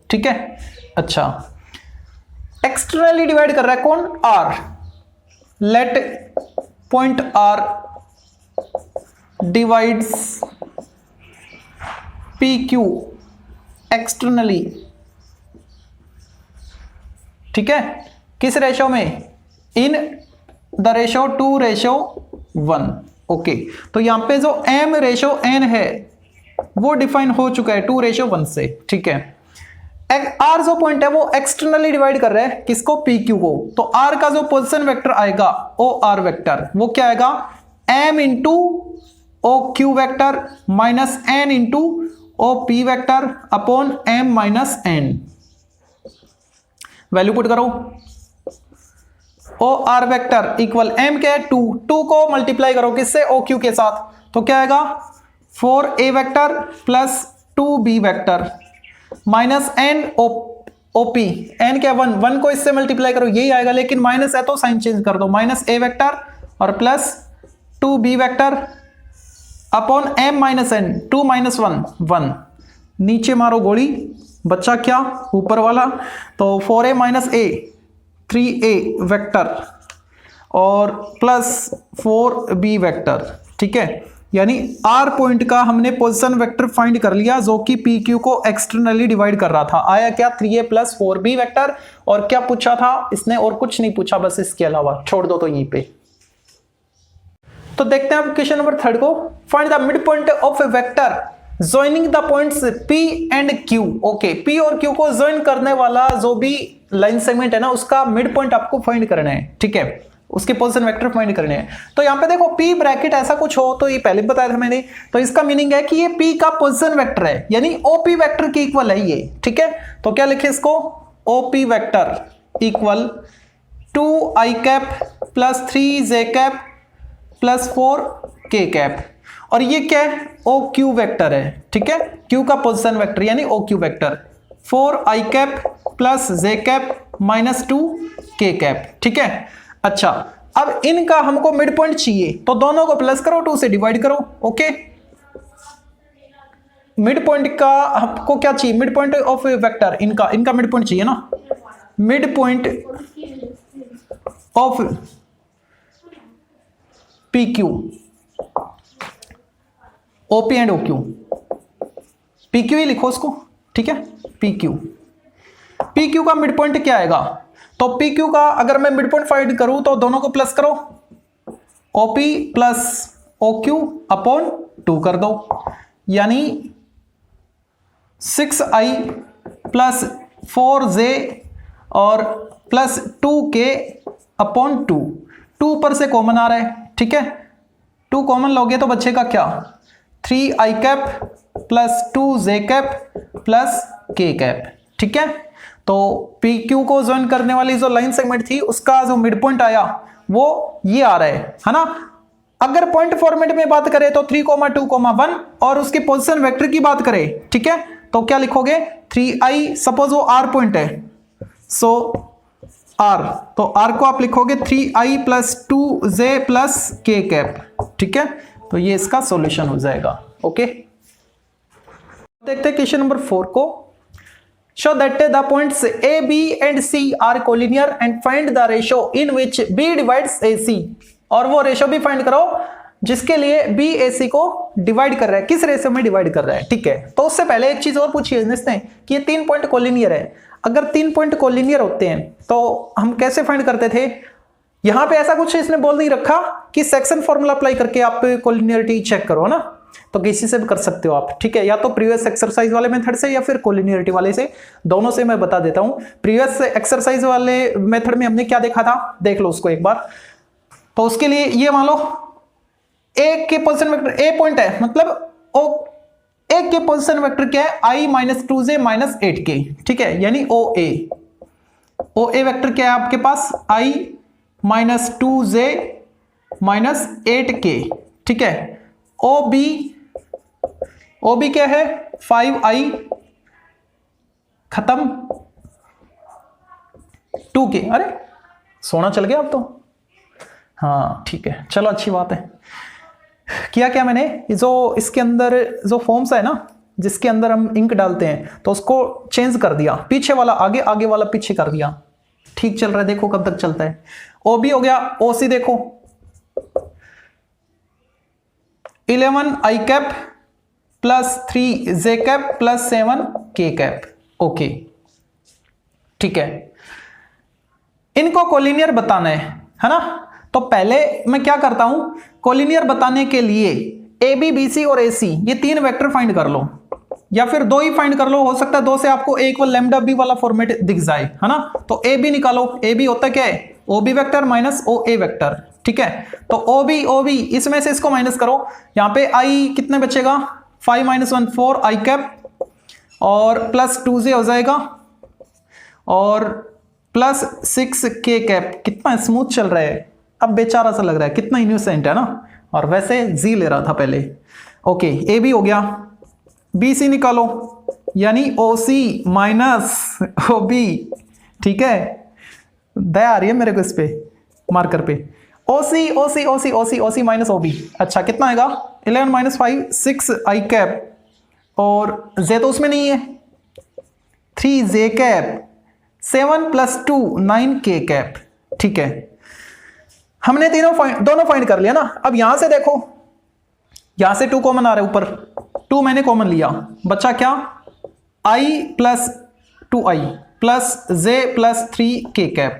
ठीक है। अच्छा, एक्सटर्नली डिवाइड कर रहा है कौन, R। Let point R divides PQ externally, ठीक है। किस रेशो में, इन द रेशो 2:1, ओके। तो यहां पे जो M/N है वो डिफाइन हो चुका है 2:1 से, ठीक है। R जो पॉइंट है वो एक्सटर्नली डिवाइड कर रहा है किसको, PQ को। तो R का जो पोजीशन वेक्टर आएगा OR वेक्टर, वो क्या आएगा, M into OQ vector minus N into OP vector upon M minus N। Value put करो, OR वेक्टर इक्वल M क्या है, 2 को मल्टीप्लाई करो किससे, OQ के साथ, तो क्या आएगा 4A vector plus 2B vector minus N OP, N क्या 1 को इससे मल्टीप्लाई करो, यही आएगा, लेकिन माइनस है तो साइन चेंज कर दो, माइनस A वेक्टर और plus 2B vector upon M minus N, 2 minus 1, नीचे मारो गोली, बच्चा क्या ऊपर वाला, तो 4A minus A 3A vector और प्लस 4B वेक्टर, ठीक है। यानी R पॉइंट का हमने पोजीशन वेक्टर फाइंड कर लिया जो कि PQ को एक्सटर्नली डिवाइड कर रहा था। आया क्या, 3A प्लस 4B वेक्टर। और क्या पूछा था इसने, और कुछ नहीं पूछा, बस इसके अलावा छोड़ दो तो यहीं पे। तो देखते हैं अब क्वेश्चन नंबर 3 को। Find the mid point of A vector joining the points P and Q, okay. P और Q को ज्वाइन करने वाला जो भी लाइन सेगमेंट है ना, उसका मिड पॉइंट आपको फाइंड करना है, ठीक है। उसके पोजीशन वेक्टर फाइंड करने हैं। तो यहां पे देखो P ब्रैकेट ऐसा कुछ हो, तो ये पहले बताया था मैंने, तो इसका मीनिंग है कि ये P का पोजीशन वेक्टर है, यानी OP वेक्टर के इक्वल है ये, ठीक है। तो क्या लिखे इसको, OP vector equal 2i cap plus 3j cap plus 4k cap. और ये क्या है, OQ वेक्टर है, ठीक है। Q का पोजीशन वेक्टर यानी OQ vector 4i cap plus j cap minus 2k cap, ठीक है। अच्छा, अब इनका हमको मिड पॉइंट चाहिए, तो दोनों को प्लस करो, 2 से डिवाइड करो, ओके। मिड पॉइंट का हमको क्या चाहिए, मिड पॉइंट ऑफ वेक्टर, इनका मिड पॉइंट चाहिए ना। Mid point of PQ, OP and OQ, PQ ही लिखो उसको, ठीक है। PQ का मिड पॉइंट क्या आएगा, तो PQ का अगर मैं मिड पॉइंट फाइंड करूं तो दोनों को प्लस करो, OP प्लस OQ अपॉन 2 कर दो, यानी 6i प्लस 4j और प्लस 2k अपॉन 2 पर से कॉमन आ रहा है, ठीक है। 2 कॉमन लोगे तो बचेगा क्या, 3i cap plus 2j cap plus k cap, ठीक है। तो PQ को ज्वाइन करने वाली जो लाइन सेगमेंट थी उसका जो मिड पॉइंट आया वो ये आ रहा है ना। अगर पॉइंट फॉर्मेट में बात करें तो 3,2,1 और उसके पोजीशन वेक्टर की बात करें, ठीक है, तो क्या लिखोगे 3i, सपोज वो R पॉइंट है, सो R, तो R को आप लिखोगे 3i plus 2j plus k cap, ठीक है। तो ये इसका सॉल्यूशन हो जाएगा, ओके। देखते हैं क्वेश्चन नंबर 4 को। Show that the points A, B and C are collinear and find the ratio in which B divides AC। और वो रेशो भी फाइंड करो जिसके लिए B AC को डिवाइड कर रहा है, किस रेशो में डिवाइड कर रहा है, ठीक है। तो उससे पहले एक चीज और पूछी है इसने कि ये 3 पॉइंट कोलिनियर है। अगर 3 पॉइंट कोलिनियर होते हैं तो हम कैसे फाइंड करते थे, यहां पे ऐसा कुछ इसने बोल नहीं रखा कि सेक्शन फॉर्मूला अप्लाई करके आप कोलिनियरिटी चेक करो ना, तो किसी से भी कर सकते हो आप, ठीक है। या तो प्रीवियस एक्सरसाइज वाले मेथड से या फिर कोलिनियरिटी वाले से, दोनों से मैं बता देता हूं। प्रीवियस एक्सरसाइज वाले मेथड में हमने क्या देखा था, देख लो उसको एक बार। तो उसके लिए ये मान लो ए के पोजीशन वेक्टर, ए पॉइंट है मतलब ओ एक के पोजीशन वेक्टर क्या है, i minus 2j minus 8k, ठीक है, यानी OA वेक्टर क्या है आपके पास, i minus 2j minus 8k, ठीक है। OB क्या है, 5i खत्म 2k, अरे सोना चल गया अब तो, हाँ ठीक है, चलो अच्छी बात है। किया क्या मैंने, जो इसके अंदर जो फॉर्म्स है ना, जिसके अंदर हम इंक डालते हैं, तो उसको चेंज कर दिया, पीछे वाला आगे, आगे वाला पीछे कर दिया, ठीक चल रहा है, देखो कब तक चलता है। OB हो गया, OC देखो 11i cap plus 3j cap plus 7k cap, okay ठीक है। इनको कोलिनियर बताना है ना, तो पहले मैं क्या करता हूं, कोलिनियर बताने के लिए AB BC और AC ये तीन वेक्टर फाइंड कर लो, या फिर दो ही फाइंड कर लो, हो सकता है दो से आपको A इक्वल लैम्डा B वाला फॉर्मेट दिख जाए, है ना। तो AB निकालो, AB होता क्या है, OB vector minus OA vector, ठीक है। तो OB इसमें से इसको माइनस करो, यहां पे I कितने बचेगा, 5 माइनस 1 4 i कैप और प्लस 2j हो जाएगा और प्लस 6k कैप। कितना स्मूथ चल रहा है, अब बेचारा सा लग रहा है, कितना इनोसेंट है ना, और वैसे जी ले रहा था पहले। ओके AB हो गया, BC निकालो यानी OC माइनस OB, ठीक है, दया आ रही है मेरे को इस पे मार्कर पे। OC माइनस OB, अच्छा कितना आएगा, 11 माइनस 5 6i कैप और Z तो उसमें नहीं है, 3j cap 7 plus 2 9k cap, ठीक है। हमने दोनों फाइंड कर लिया ना। अब यहां से देखो, यहां से 2 कॉमन आ रहा है, ऊपर 2 मैंने कॉमन लिया, बचा क्या, i plus 2i plus j plus 3k cap.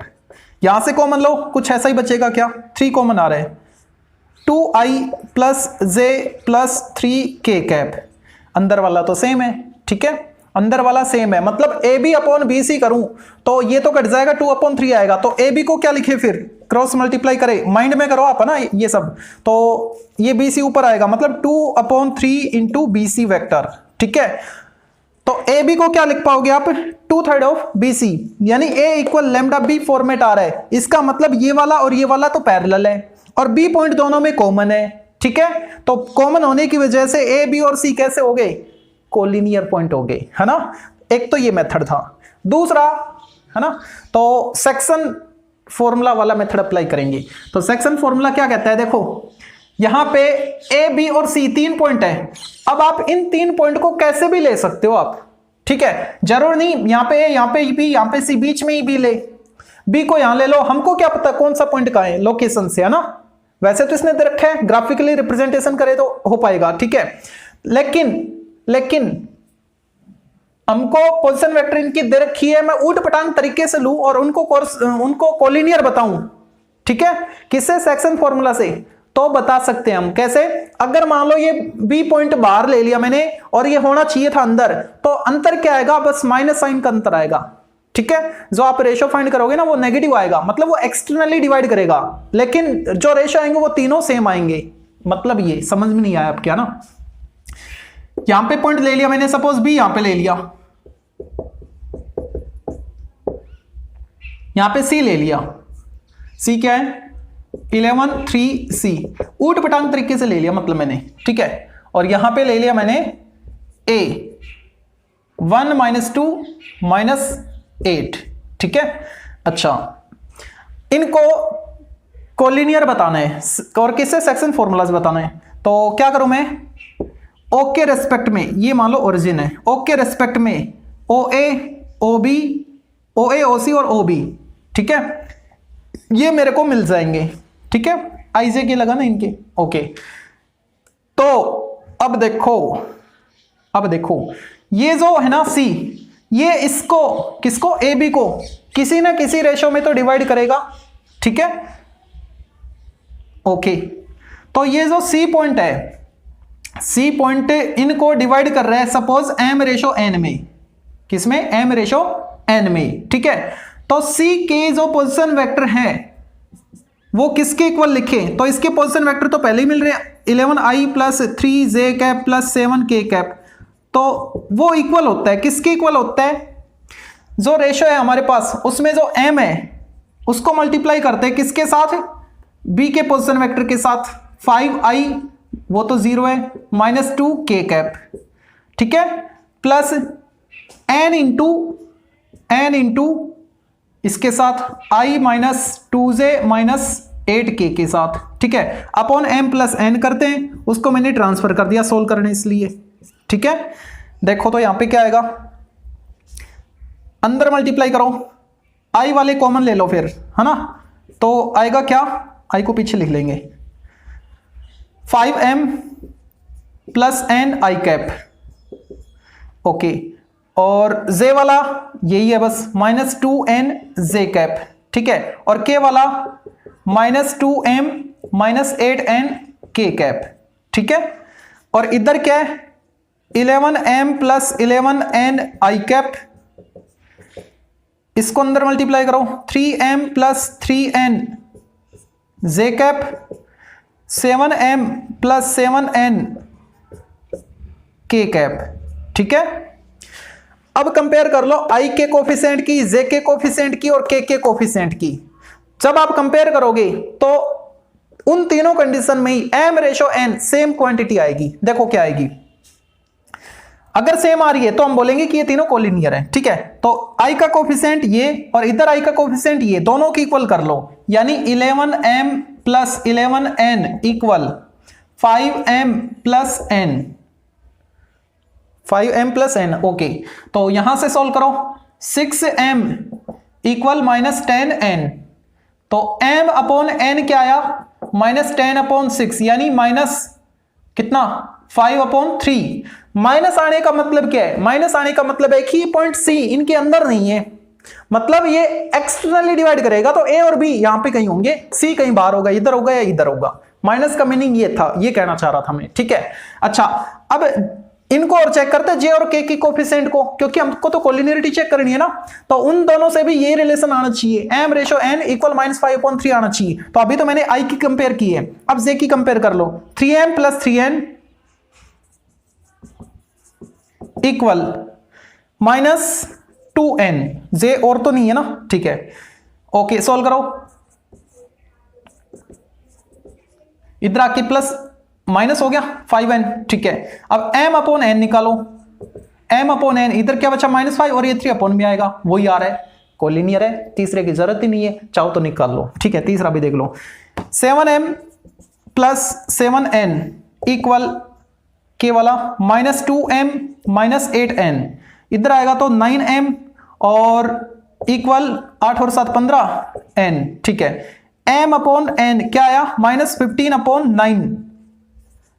यहां से कॉमन लो, कुछ ऐसा ही बचेगा क्या, 3 कॉमन आ रहा है, 2i plus j plus 3k cap. अंदर वाला तो सेम है, ठीक है, अंदर वाला सेम है, मतलब AB अपॉन BC करूं तो ये तो कट जाएगा, 2/3 आएगा। तो AB को क्या लिखे फिर, क्रॉस मल्टीप्लाई करे, माइंड में करो आप, है ना ये सब, तो ये BC ऊपर आएगा, मतलब 2/3 इंटू BC वेक्टर, ठीक है। तो AB को क्या लिख पाओगे आप, 2/3 ऑफ BC, यानी A equal lambda B format आ रहा है। इसका मतलब ये वाला और ये वाला तो पैरेलल है और B पॉइंट दोनों में कॉमन है, ठीक है। तो कॉमन होने की वजह से A B और C कैसे हो गए, कोलिनियर पॉइंट हो गए, है ना। एक तो ये मेथड था, दूसरा है ना, तो सेक्शन फॉर्मूला वाला मेथड अप्लाई करेंगे। तो सेक्शन फॉर्मूला क्या कहता है, देखो यहां पे A B और C 3 पॉइंट है। अब आप इन 3 पॉइंट को कैसे भी ले सकते हो आप, ठीक है, जरूर नहीं यहां पे A, यहां पे B, यहां पे C, बीच में ही B ले, B को यहां ले लो, हमको क्या पता कौन सा पॉइंट कहां है लोकेशन से, है ना। वैसे तो इसने दे रखा है, ग्राफिकली रिप्रेजेंटेशन करे तो हो पाएगा, ठीक है, लेकिन हमको पोजीशन वेक्टर इनकी दे रखी है, मैं ऊट पटांग तरीके से लूं और उनको कोलिनियर बताऊं, ठीक है, किससे, सेक्शन फॉर्मूला से। तो बता सकते हैं हम कैसे, अगर मान लो ये B पॉइंट बाहर ले लिया मैंने और ये होना चाहिए था अंदर, तो अंतर क्या आएगा, बस माइनस साइन का अंतर आएगा, ठीक है। जो आप रेशो फाइंड करोगे ना वो नेगेटिव आएगा, मतलब वो एक्सटर्नली डिवाइड करेगा, लेकिन जो रेशो आएंगे वो तीनों सेम आएंगे। मतलब ये समझ में नहीं आया आप क्या ना। यहां पे पॉइंट ले लिया मैंने, सपोज B यहां पे ले लिया, यहां पे C ले लिया, C क्या है 11 3C, ऊट पटांग तरीके से ले लिया मतलब मैंने, ठीक है। और यहां पे ले लिया मैंने A 1 माइनस 2 माइनस 8, ठीक है। अच्छा इनको कोलिनियर बताना है और किससे, सेक्शन फॉर्मूलाज बताना है। तो क्या करूं मैं, O के रेस्पेक्ट में, ये मान लो ओरिजिन है, O के रेस्पेक्ट में OA OB OA OC और OB, ठीक है, ये मेरे को मिल जाएंगे, ठीक है, IJ के लगा ना इनके, ओके। तो अब देखो ये जो है ना C, ये इसको किसको, AB को किसी ना किसी रेशो में तो डिवाइड करेगा, ठीक है, ओके। तो ये जो C पॉइंट है, C पॉइंट इनको डिवाइड कर रहा है सपोज M रेशो N में, किसमें, M रेशो N में, ठीक है। तो C के जो पोजीशन वेक्टर है वो किसके इक्वल लिखे, तो इसके पोजीशन वेक्टर तो पहले ही मिल रहे हैं, 11i plus 3j cap plus 7k cap. तो वो इक्वल होता है, किसके इक्वल होता है? जो रेशो है हमारे पास उसमें जो m है उसको मल्टीप्लाई करते हैं किसके साथ? b के पोजीशन वेक्टर के साथ। 5i वो तो 0 है, -2k कैप, ठीक है, प्लस n इंटू इसके साथ i -2j -8k के साथ, ठीक है, अपॉन m प्लस n करते हैं, उसको मैंने ट्रांसफर कर दिया सोल्व करने इसलिए, ठीक है। देखो तो यहां पे क्या आएगा, अंदर मल्टीप्लाई करो, i वाले कॉमन ले लो फिर, है ना, तो आएगा क्या, i को पीछे लिख लेंगे, 5m plus n i cap, okay, और j वाला यही है बस -2n j कैप, ठीक है, और k वाला -2m -8n k कैप, ठीक है, और इधर क्या है 11m plus 11n i cap, इसको अंदर मल्टीप्लाई करो, 3m plus 3n j cap, 7m plus 7n k cap, ठीक है। अब कंपेयर कर लो i के कोफिशिएंट की, j के कोफिशिएंट की और k के कोफिशिएंट की। जब आप कंपेयर करोगे तो उन तीनों कंडीशन में ही m/n सेम क्वांटिटी आएगी। देखो क्या आएगी, अगर सेम आ रही है तो हम बोलेंगे कि ये तीनों कोलिनियर है, ठीक है। तो i का कोफिशिएंट ये और इधर i का कोफिशिएंट ये, दोनों की इक्वल कर लो, यानी 11m plus 11n equal 5m plus n, 5m plus n, okay. तो यहां से सॉल्व करो, 6m इक्वल -10n, तो m अपॉन n क्या आया, -10/6, यानी माइनस कितना 5/3। माइनस आने का मतलब क्या है, माइनस आने का मतलब है कि पॉइंट C इनके अंदर नहीं है, मतलब ये एक्सटर्नली डिवाइड करेगा तो A और B यहां पे कहीं होंगे, C कहीं बाहर होगा, इधर होगा या इधर होगा। माइनस का मीनिंग ये था, ये कहना चाह रहा था मैं, ठीक है। अच्छा, अब इनको और चेक करते हैं J और K की कोफिशिएंट को, क्योंकि हमको तो कोलिनियरिटी चेक करनी है ना, तो उन दोनों से भी ये रिलेशन आना चाहिए, m/n इक्वल -5/3 आना चाहिए। तो अभी तो मैंने I की कंपेयर की है, अब J की कंपेयर कर लो, 3m plus 3n equal -2n, J और तो नहीं है ना, ठीक है, ओके, सॉल्व करो, इधर आके प्लस माइनस हो गया 5n, ठीक है। अब m अपॉन n निकालो, m अपॉन n, इधर क्या बचा -5 और ये 3 अपॉन में आएगा, वही आ रहा है, कोलिनियर है, तीसरे की जरूरत ही नहीं है, चाहो तो निकाल लो, ठीक है। तीसरा भी देख लो, 7m प्लस 7n इक्वल के वाला -2m -8n, इधर आएगा तो 9m और इक्वल 8 और 7 15n, ठीक है। m अपॉन n क्या आया, -15/9,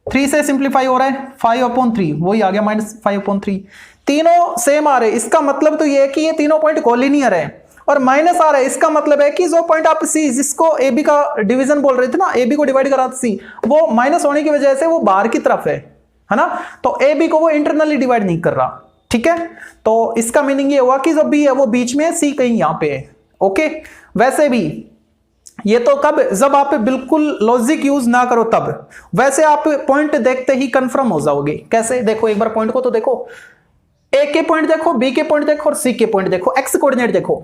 3 से सिंप्लीफाई हो रहा है, 5/3, वही आ गया -5/3। तीनों सेम आ रहे, इसका मतलब तो ये है कि ये तीनों पॉइंट कोलिनियर है, और माइनस आ रहा है, इसका मतलब है कि जो पॉइंट आप C जिसको AB का डिवीजन बोल रहे थे ना, AB को डिवाइड करा C, वो माइनस होने की वजह से वो बाहर की तरफ है ना, तो AB को वो इंटरनली डिवाइड नहीं कर रहा, ठीक है। तो इसका मीनिंग ये हुआ कि जो B है वो बीच में, C कहीं यहां पे है, ओके। वैसे भी ये तो कब, जब आप बिल्कुल लॉजिक यूज ना करो तब, वैसे आप पॉइंट देखते ही कंफर्म हो जाओगे। कैसे, देखो एक बार पॉइंट को तो देखो, A के पॉइंट देखो, B के पॉइंट देखो और C के पॉइंट देखो, x कोऑर्डिनेट देखो,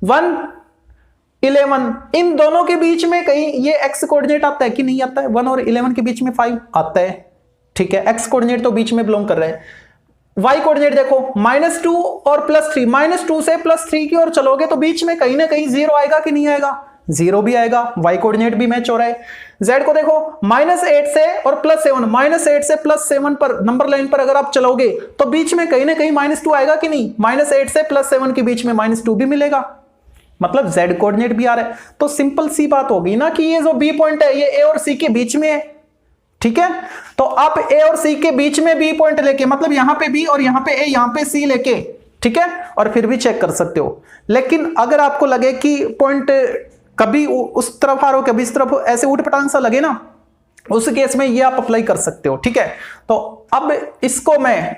1 11, इन दोनों के बीच में कहीं ये x कोऑर्डिनेट आता है कि नहीं आता है, 1 और 11 के बीच में 5 आता है, ठीक है, x कोऑर्डिनेट तो बीच में बिलोंग कर रहा है। y कोऑर्डिनेट देखो, -2 और +3, -2 से +3 की ओर चलोगे तो बीच में कहीं ना कहीं 0 आएगा कि नहीं आएगा, 0 भी आएगा, y कोऑर्डिनेट भी मैच हो रहा है। z को देखो, -8 से और +7, -8 से +7 पर नंबर लाइन पर अगर आप चलोगे तो बीच में कहीं ना कहीं -2 आएगा कि नहीं, -8 से +7 के बीच में -2 भी मिलेगा, मतलब z कोऑर्डिनेट भी आ रहा है। तो सिंपल सी बात होगी ना कि ये जो b पॉइंट है ये a और c के बीच में है, ठीक है। तो आप a और c के बीच में b पॉइंट लेके, मतलब यहां पे b और यहां पे a, यहां पे c लेके, ठीक है, और फिर भी चेक कर सकते हो। लेकिन अगर आपको लगे कि पॉइंट कभी उस तरफ आ रहा हो कभी इस तरफ, ऐसे ऊट पटांग सा लगे ना, उस केस में ये आप अप्लाई कर सकते हो, ठीक है। तो अब इसको मैं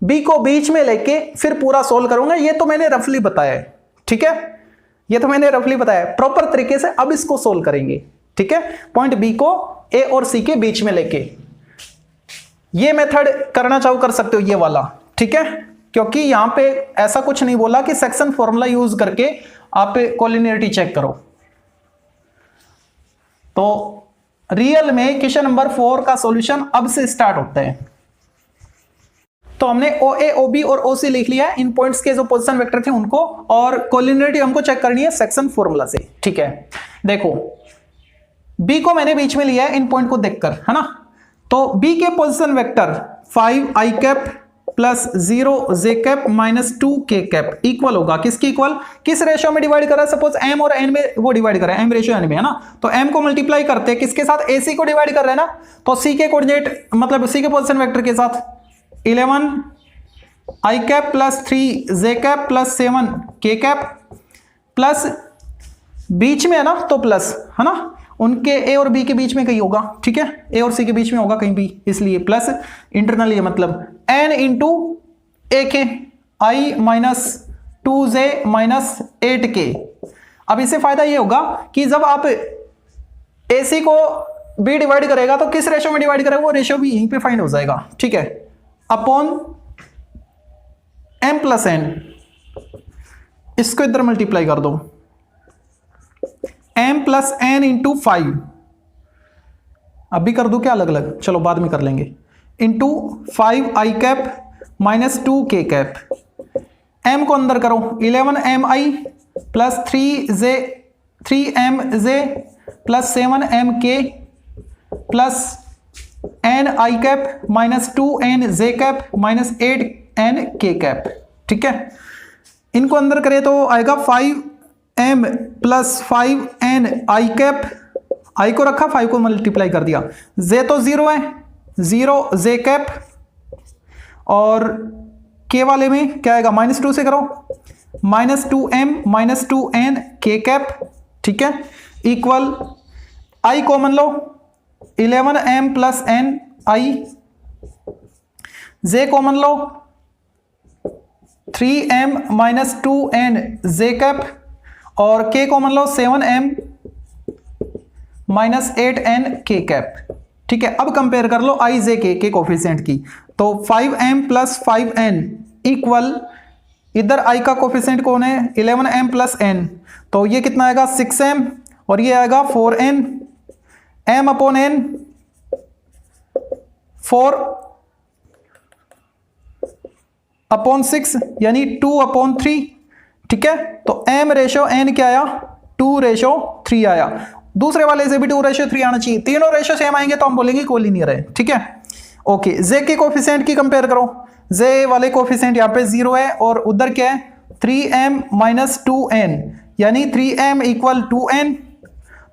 b को बीच में लेके फिर पूरा सोल्व करूंगा, ये तो मैंने रफली बताया है, ठीक है, ये तो मैंने रफली बताया, प्रॉपर तरीके से अब इसको सोल्व करेंगे, ठीक है। पॉइंट b को a और c के बीच में लेके ये मेथड करना चाहो कर सकते हो, ये वाला, ठीक है, क्योंकि यहां पे ऐसा कुछ नहीं बोला कि सेक्शन फॉर्मूला यूज करके आप कोलिनियरिटी चेक करो। तो रियल में क्वेश्चन नंबर 4 का सॉल्यूशन अब से स्टार्ट होता है। तो हमने OA, OB और OC लिख लिया है, इन पॉइंट्स के जो पोजीशन वेक्टर थे उनको, और कोलिनियरिटी हमको चेक करनी है सेक्शन फॉर्मूला से, ठीक है। देखो B को मैंने बीच में लिया है इन पॉइंट को देखकर, है ना। तो B के position vector 5i cap plus 0j cap minus 2k cap equal होगा किसकी इक्वल, किस रेशियो में डिवाइड कर रहा है, सपोज m और n में वो डिवाइड कर रहा है, m रेशियो n में, है ना। तो m को मल्टीप्लाई करते हैं किसके साथ, AC को डिवाइड कर रहे हैं ना, तो C के कोऑर्डिनेट मतलब C के पोजीशन वेक्टर के साथ 11i cap plus 3j cap plus 7k cap plus बीच में है ना, तो प्लस, है ना, उनके A और B के बीच में कहीं होगा, ठीक है, A और C के बीच में होगा कहीं भी, इसलिए प्लस इंटरनल, ये मतलब n into AK i minus 2j minus 8k। अब इससे फायदा ये होगा कि जब आप AC को B डिवाइड करेगा तो किस रेशियो में डिवाइड करेगा, वो रेशियो भी यहीं पे फाइंड हो जाएगा, ठीक है, अपॉन m प्लस n, इसको इधर मल्टीप्लाई कर दो, m प्लस n इंटू 5, अभी कर दो क्या अलग अलग, चलो बाद में कर लेंगे, into 5i cap minus 2k cap, m को अंदर करो 11mi plus 3mj plus 7mk plus ni cap minus 2nj cap minus 8nk cap, ठीक है। इनको अंदर करें तो आएगा 5m plus 5ni cap, i को रखा 5 को मल्टीप्लाई कर दिया, j तो 0 है, 0j कैप, और k वाले में क्या आएगा, माइनस 2 से करो, minus 2m minus 2nk cap, ठीक है, equal i common low 11m plus n i, j common low 3m minus 2n j cap, और k कॉमन लो 7m minus 8n k cap, ठीक है। अब कंपेयर कर लो i j के coefficient की, तो 5m प्लस 5n इक्वल, इधर i का कोफिशिएंट कौन है, 11m प्लस n, तो ये कितना आएगा 6m, और ये आएगा 4n, m upon n 4 upon 6 यानी 2 अपॉन 3, ठीक है। तो m रेशो n क्या आया, 2 रेशो 3 आया, दूसरे वाले से भी 2 रेशो 3 आना चाहिए, तीनों रेशो सेम आएंगे तो हम बोलेंगे कोलिनियर है, ठीक है। ओके, j के कोफिशिएंट की कंपेयर करो, j वाले कोफिशिएंट यहाँ पे 0 है और उधर क्या है 3m माइनस 2n, यानी 3m इक्वल 2n,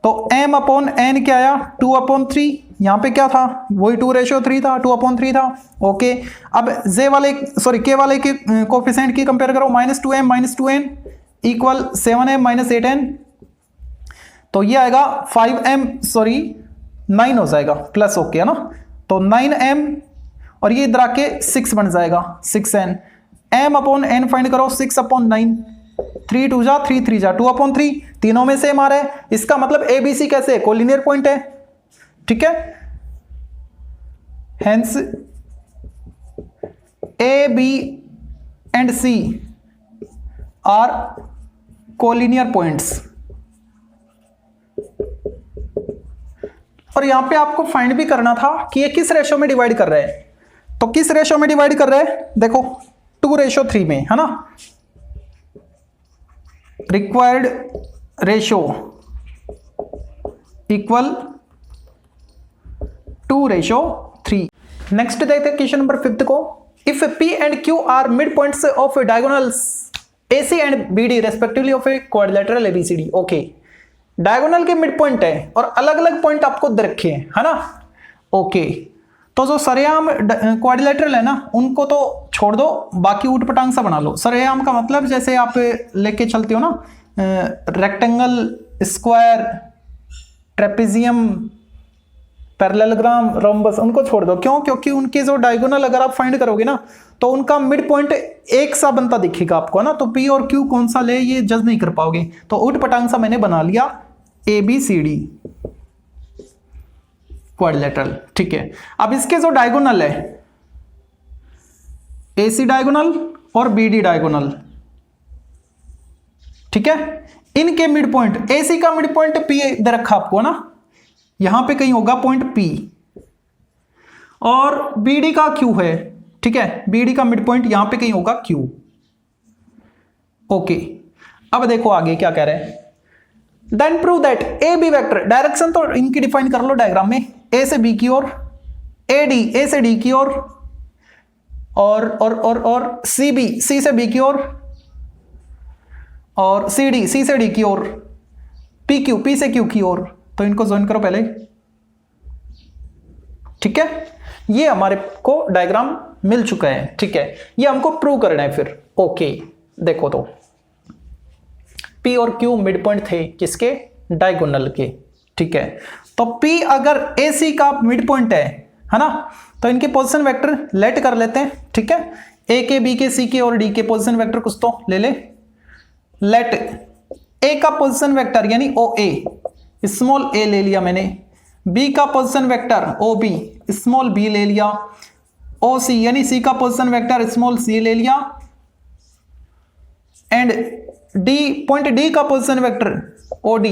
तो m अपॉन n क्या आया 2 अपॉन 3, यहाँ पे क्या था वही 2 रेशो 3 था, 2 अपॉन 3 था, ओके। अब k वाले के कोफिशिएंट की कंपेयर करो, minus 2m minus 2n equal 7m minus 8n, तो ये आएगा 9 हो जाएगा प्लस, ओके है ना, तो 9m और ये इधर आके 6 बन जाएगा 6n, m upon n find करो 6 अपॉन 9, 3 2 जा 3 3 जा 2 अपॉन 3, तीनों में सेम आ रहा है, इसका मतलब ABC कैसे है, कोलिनियर पॉइंट है, ठीक है। Hence A, B and C are collinear points. और यहां पे आपको फाइंड भी करना था कि ये किस रेशो में डिवाइड कर रहे हैं, तो किस रेशो में डिवाइड कर रहे हैं, देखो 2:3 में, है ना, रिक्वायर्ड रेशो इक्वल 2:3। नेक्स्ट देखते हैं क्वेश्चन नंबर 5 को, if P and Q are mid points of diagonals AC and BD respectively of a quadrilateral ABCD, okay, diagonal के मिड पॉइंट है और अलग अलग पॉइंट आपको दे रखे हैं, है ना, ओके। तो जो सरेआम क्वाड्रिलेटरल है ना उनको तो छोड़ दो, बाकी ऊट पटांग सा बना लो। सरेआम का मतलब जैसे आप लेके चलते हो ना, rectangle, square, trapezium, parallelogram, rhombus, उनको छोड़ दो, क्यों, क्योंकि उनके जो डायगोनल अगर आप फाइंड करोगे ना तो उनका मिड पॉइंट एक सा बनता दिखेगा आपको ना, तो P और Q कौन सा ले ये जज नहीं कर पाओगे, तो ऊट पटांग सा मैंने बना लिया ABCD, क्वाड्रिलेटरल। ठीक है, अब इसके जो डायगोनल है AC डायगोनल और BD डायगोनल, ठीक है, इनके मिड पॉइंट, AC का मिड पॉइंट P इधर रखा आपको ना, यहां पे कहीं होगा पॉइंट P, और BD का Q है, ठीक है, BD का मिड पॉइंट यहां पे कहीं होगा Q। ओके, अब देखो आगे क्या कह रहे हैं, then prove that A B vector, direction तो इनकी डिफाइन कर लो डायग्राम में, ए से बी की ओर, ए से डी की ओर, और सी से बी की ओर, और सी से डी की ओर, पी से क्यू की ओर। तो इनको ज्वाइन करो पहले, ठीक है, ये हमारे को डायग्राम मिल चुका है। ठीक है, ये हमको प्रूव करना है फिर। ओके, देखो तो P और Q मिड पॉइंट थे किसके, डायगोनल के। ठीक है, तो P अगर AC का मिड पॉइंट है ना, तो इनके पोजीशन वेक्टर लेट कर लेते हैं। ठीक है, A के, B के, C के और D के पोजीशन वेक्टर कुछ तो ले ले। लेट A का पोजीशन वेक्टर यानी OA स्मॉल a ले लिया मैंने, B का position vector OB small b ले लिया, OC यानी C का पोजीशन वेक्टर स्मॉल c ले लिया, एंड पॉइंट D का पोजीशन वेक्टर OD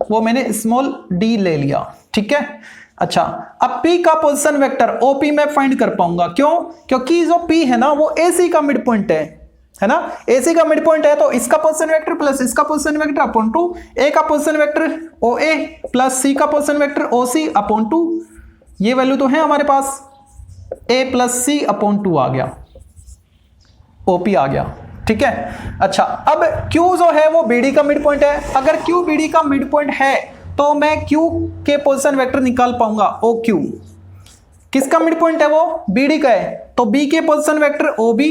वो मैंने स्मॉल d ले लिया। ठीक है, अच्छा, अब P का पोजीशन वेक्टर OP मैं फाइंड कर पाऊंगा, क्यों, क्योंकि जो P है ना वो AC का मिड पॉइंट है ना, AC का मिड पॉइंट है, तो इसका पोजीशन वेक्टर प्लस इसका पोजीशन वेक्टर अपॉन 2, A का position vector OA plus C का पोजीशन वेक्टर OC अपॉन 2, ये वैल्यू तो है हमारे पास, A प्लस C अपॉन 2 आ गया, OP आ गया। ठीक है, अच्छा, अब Q जो है वो BD का मिड पॉइंट है, अगर Q BD का मिड पॉइंट है तो मैं Q के पोजीशन वेक्टर निकाल पाऊंगा, OQ किसका मिड पॉइंट है, वो BD का है, तो B के पोजीशन वेक्टर OB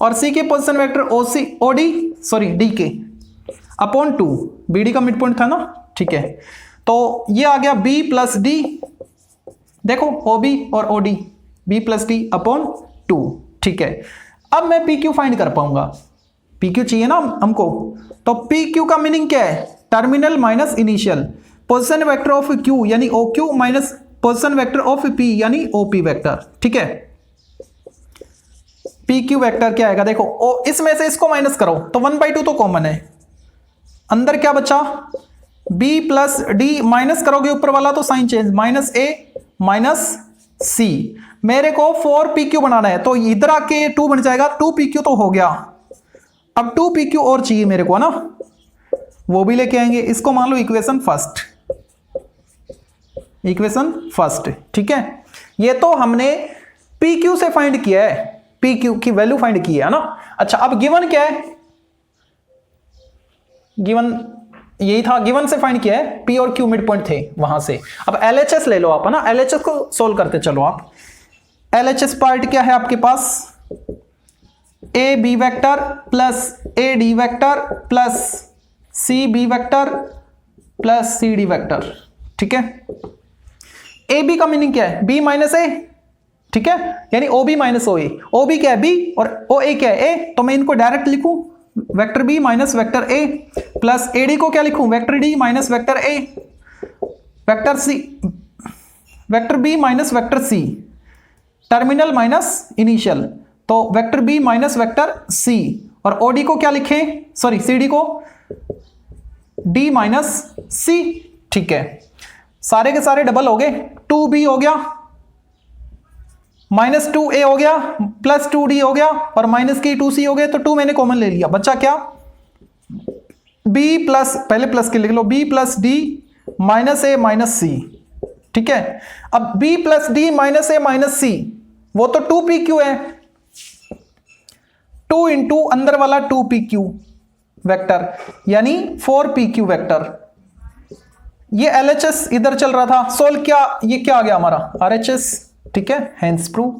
और C के पोजीशन वेक्टर D के अपॉन 2, BD का मिड पॉइंट था ना। ठीक है, तो ये आ गया B प्लस D, देखो OB और OD, B plus D upon 2। ठीक है, अब मैं PQ फाइंड कर पाऊंगा, PQ चाहिए ना हमको, तो PQ का मीनिंग क्या है, terminal minus initial, position vector of Q यानी OQ minus position vector of P यानी OP वेक्टर। ठीक है, PQ वेक्टर क्या आएगा, देखो इसमें से इसको माइनस करो तो 1/2 तो कॉमन है, अंदर क्या बचा, B प्लस D, माइनस करोगे ऊपर वाला तो sign change, minus A minus C, मेरे को 4PQ बनाना है, तो इधर आके 2 बन जाएगा, 2PQ तो हो गया, अब 2PQ और चाहिए मेरे को, है ना, वो भी लेके आएंगे, इसको मान लो इक्वेशन फर्स्ट। ठीक है, ये तो हमने PQ से फाइंड किया है, PQ की वैल्यू फाइंड की है ना। अच्छा, अब गिवन क्या है, गिवन यही था, गिवन से फाइंड किया है, P और Q मिड पॉइंट थे वहां से। अब LHS ले लो आप, है ना, LHS को सोल्व करते चलो आप। LHS पार्ट क्या है आपके पास, AB vector plus AD vector plus CB vector plus CD vector. ठीक है, AB का मीनिंग क्या है, B माइनस A, ठीक है, यानी OB माइनस OA, OB क्या है B और OA क्या है A, तो मैं इनको डायरेक्ट लिखूं, vector B minus vector A, plus AD को क्या लिखूं, vector D minus vector A, vector B minus vector C, terminal minus initial, तो vector B minus vector C, और OD को क्या लिखें, सॉरी CD को D माइनस C। ठीक है, सारे के सारे डबल हो गए, 2B हो गया, माइनस 2A हो गया, प्लस 2D हो गया, और माइनस के 2C हो गए, तो 2 मैंने कॉमन ले लिया, बच्चा क्या, B प्लस, पहले प्लस के लिख लो, B plus D minus A minus C। ठीक है, अब B plus D minus A minus C, वो तो 2PQ है, 2 इंटू अंदर वाला 2PQ वेक्टर यानी 4PQ वेक्टर। ये LHS इधर चल रहा था, सोल्व क्या, ये क्या आ गया हमारा RHS। ठीक है, हेंस प्रूव।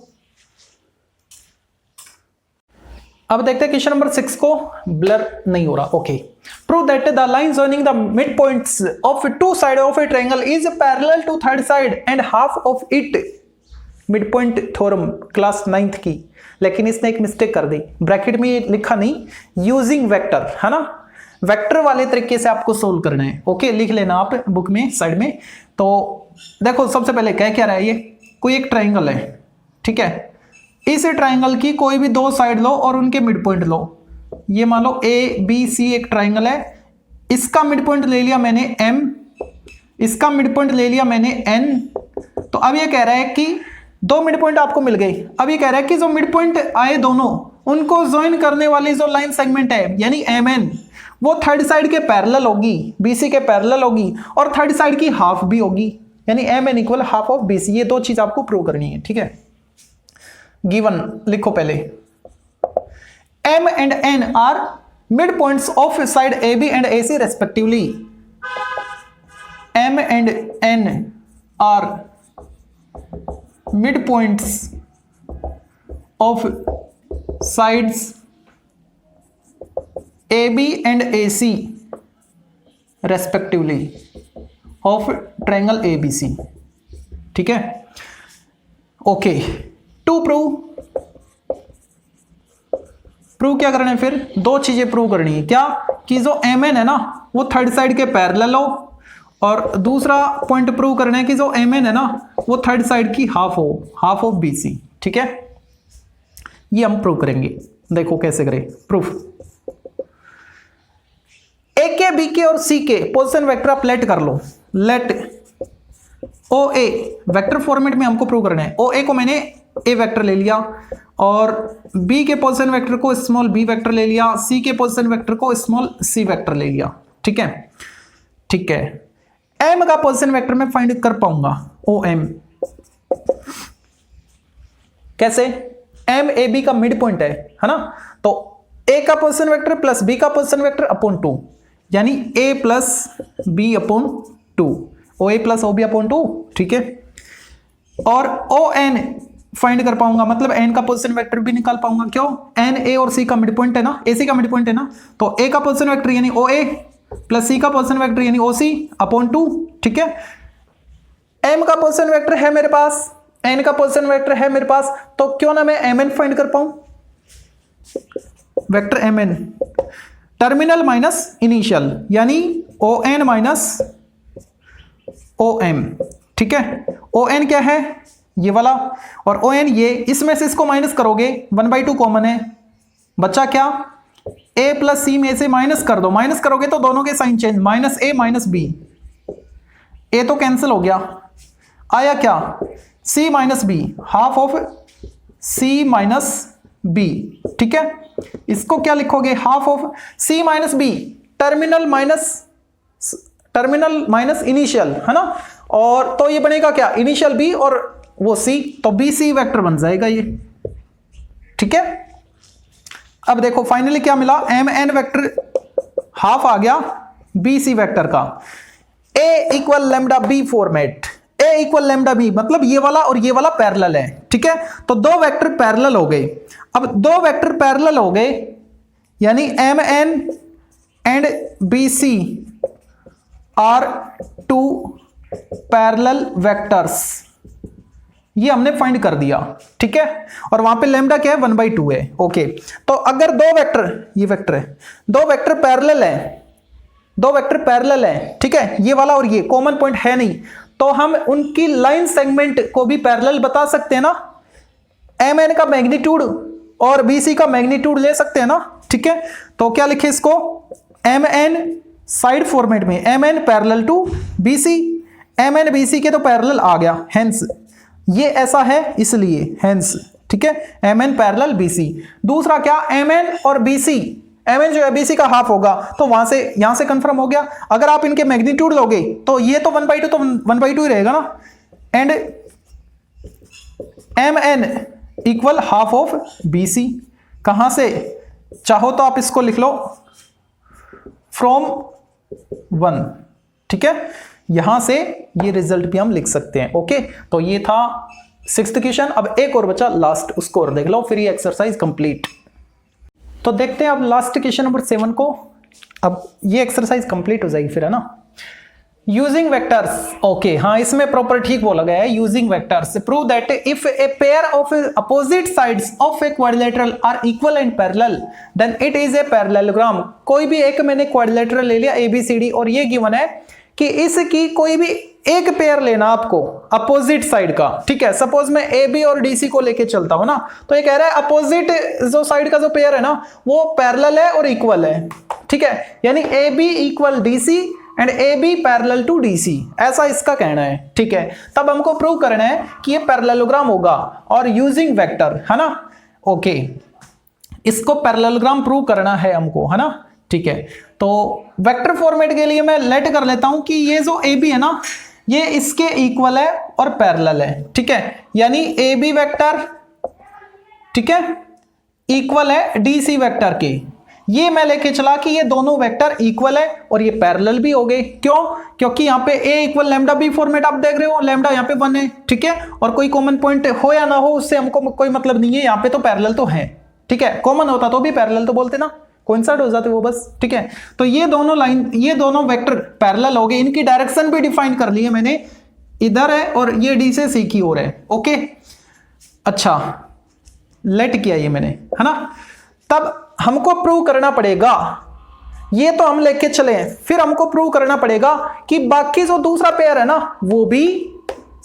अब देखते हैं क्वेश्चन नंबर 6 को, ब्लर नहीं हो रहा। Okay, prove that the line joining the mid points of two side of a triangle is parallel to third side and half of it, mid point theorem class 9th की, लेकिन इसने एक mistake कर दी, bracket में ये लिखा नहीं using vector, है ना, वेक्टर वाले तरीके से आपको सोल्व करना है। ओके, लिख लेना आप बुक में साइड में। तो देखो सबसे पहले क्या रहा है, ये कोई एक ट्राइंगल है, ठीक है। इस ट्राइंगल की कोई भी दो साइड लो और उनके मिड पॉइंट लो। ये मान लो ए बी सी एक ट्राइंगल है, इसका मिड पॉइंट ले लिया मैंने m, इसका मिड पॉइंट ले लिया मैंने n। तो अब ये कह रहा है कि दो मिड पॉइंट आपको मिल गए। अब ये कह रहा है कि जो मिड पॉइंट आए दोनों, उनको ज्वाइन करने वाली जो लाइन सेगमेंट है यानी mn, वो थर्ड साइड के पैरेलल होगी, BC के पैरेलल होगी, और थर्ड साइड की हाफ भी होगी, यानी mn equal half of BC। ये दो चीज आपको प्रूव करनी है, ठीक है। गिवन लिखो पहले, m and n are mid points of side AB and AC respectively. m and n are mid points of sides AB and AC respectively of triangle ABC, ठीक है। ओके, टू प्रूव क्या करना है, फिर दो चीजें प्रूव करनी है। क्या कि जो mn है ना वो थर्ड साइड के पैरेलल हो, और दूसरा पॉइंट प्रूव करना है कि जो mn है ना वो थर्ड साइड की हाफ हो, हाफ ऑफ BC, ठीक है। ये हम प्रूव करेंगे, देखो कैसे करें प्रूफ। ए के बी के और सी के पोजीशन वेक्टर आप लेट कर लो। लेट ओ ए वेक्टर फॉर्मेट में हमको प्रूव करना है। ओ ए को मैंने ए वेक्टर ले लिया, और बी के पोजीशन वेक्टर को स्मॉल बी वेक्टर ले लिया, सी के पोजीशन वेक्टर को स्मॉल सी वेक्टर ले लिया, ठीक है। ठीक है, एम का पोजीशन वेक्टर मैं फाइंड कर पाऊंगा, ओ एम कैसे, एम ए बी का मिड पॉइंट है ना। तो ए का पोजीशन वेक्टर प्लस बी का पोजीशन वेक्टर अपॉन 2, यानी ए प्लस बी अपॉन 2, ओ ए प्लस ओ बी अपॉन 2, ठीक है। और ओ एन फाइंड कर पाऊंगा, मतलब एन का पोजीशन वेक्टर भी निकाल पाऊंगा। क्यों, एन ए और सी का मिड पॉइंट है ना, ए सी का मिड पॉइंट है ना। तो ए का पोजीशन वेक्टर यानी ओ ए प्लस सी का पोजीशन वेक्टर यानी ओ सी अपॉन 2, ठीक है। एम का पोजीशन वेक्टर है मेरे पास, एन का पोजीशन वेक्टर है मेरे पास, तो क्यों ना मैं एम एन फाइंड कर पाऊं। Vector M N terminal minus initial, यानी O N minus O M, ठीक है। ओ एन क्या है, ये वाला, और ओ एन ये, इसमें से इसको माइनस करोगे 1/2 कॉमन है, बच्चा क्या, ए प्लस सी में से माइनस कर दो, माइनस करोगे तो दोनों के sign change, minus A minus B, A तो कैंसिल हो गया, आया क्या, C minus B, half of C minus B, ठीक है। इसको क्या लिखोगे, half of C minus B, terminal minus initial, है ना। और तो ये बनेगा क्या, इनिशियल बी और वो सी, तो बी सी वेक्टर बन जाएगा ये, ठीक है। अब देखो फाइनली क्या मिला, एम एन वेक्टर हाफ आ गया बी सी वेक्टर का। ए इक्वल लैम्डा बी फॉर्मेट, ए इक्वल लैम्डा बी मतलब ये वाला और ये वाला पैरेलल है, ठीक है। तो दो वेक्टर पैरेलल हो गए। अब दो वेक्टर पैरेलल हो गए यानी M N and B C are two parallel vectors, ये हमने फाइंड कर दिया, ठीक है। और वहां पे लैम्डा क्या है, 1/2 है, ओके। तो अगर दो वेक्टर, ये वेक्टर है, दो वेक्टर पैरेलल है, दो वेक्टर पैरेलल है, ठीक है, ये वाला और ये कॉमन पॉइंट है नहीं, तो हम उनकी लाइन सेगमेंट को भी पैरेलल बता सकते हैं ना। एम एन का मैग्नीट्यूड और बी सी का मैग्नीट्यूड ले सकते हैं ना, ठीक है। तो क्या लिखे इसको, एम एन साइड फॉर्मेट में M N parallel to B C, M N B C के तो पैरेलल आ गया, हेंस ये ऐसा है इसलिए, हेंस, ठीक है, M N parallel B C. दूसरा क्या, एम एन और बी सी, एम एन जो है बी सी का हाफ होगा, तो वहां से यहां से कंफर्म हो गया। अगर आप इनके मैग्नीट्यूड लोगे तो ये तो 1/2 तो 1/2 ही रहेगा ना। And M N equal half of B C, कहां से, चाहो तो आप इसको लिख लो फ्रॉम 1, ठीक है, यहां से ये रिजल्ट भी हम लिख सकते हैं, ओके। तो ये था 6th क्वेश्चन। अब एक और बचा लास्ट, उसको और देख लो, फिर ये एक्सरसाइज कंप्लीट। तो देखते हैं अब लास्ट क्वेश्चन नंबर 7 को। अब ये एक्सरसाइज कंप्लीट हो जाएगी फिर, है ना। यूजिंग वेक्टर्स, ओके, हाँ इसमें प्रॉपर ठीक बोला गया है, using vectors prove that if a pair of opposite sides of a quadrilateral are equal and parallel then it is a parallelogram. कोई भी एक मैंने क्वाड्रिलेटरल ले लिया ABCD और ये गिवन है कि इसकी कोई भी एक पेयर लेना आपको अपोजिट साइड का, ठीक है। सपोज मैं AB और DC को लेके चलता हूं ना, तो ये कह रहा है अपोजिट जो साइड का जो पेयर है ना वो पैरेलल है और इक्वल है, ठीक है। यानी AB equal DC and AB parallel to DC, ऐसा इसका कहना है, ठीक है। तब हमको प्रूव करना है कि ये पैरेललोग्राम होगा और यूजिंग वेक्टर, है ना, ओके। इसको पैरेललोग्राम प्रूव करना है हमको, है ना, ठीक है। तो वेक्टर फॉर्मेट के लिए मैं लेट कर लेता हूं कि ये जो AB है ना ये इसके इक्वल है और पैरेलल है, ठीक है। यानी AB वेक्टर, ठीक है, इक्वल है DC वेक्टर के। ये मैं लेके चला कि ये दोनों वेक्टर इक्वल है और ये पैरेलल भी हो गए। क्यों? क्योंकि यहाँ पे A equal lambda B format आप देख रहे हो, लैम्डा यहाँ पे 1 है, ठीक है। और कोई कॉमन पॉइंट हो या ना हो उससे हमको कोई मतलब नहीं है, यहाँ पे तो पैरेलल तो है, ठीक है। कॉमन होता तो भी पैरेलल तो बोलते ना, कोइंसाइड हो जाते वो बस, ठीक है। तो ये दोनों लाइन, ये दोनों वेक्टर पैरेलल हो गए। इनकी डायरेक्शन भी डिफाइन कर ली है मैंने, इधर है और ये D से C की ओर है, ओके। अच्छा, लेट किया ये मैंने, है ना। तब हमको प्रूव करना पड़ेगा, ये तो हम लेके चले हैं, फिर हमको प्रूव करना पड़ेगा कि बाकी जो दूसरा पेयर है ना वो भी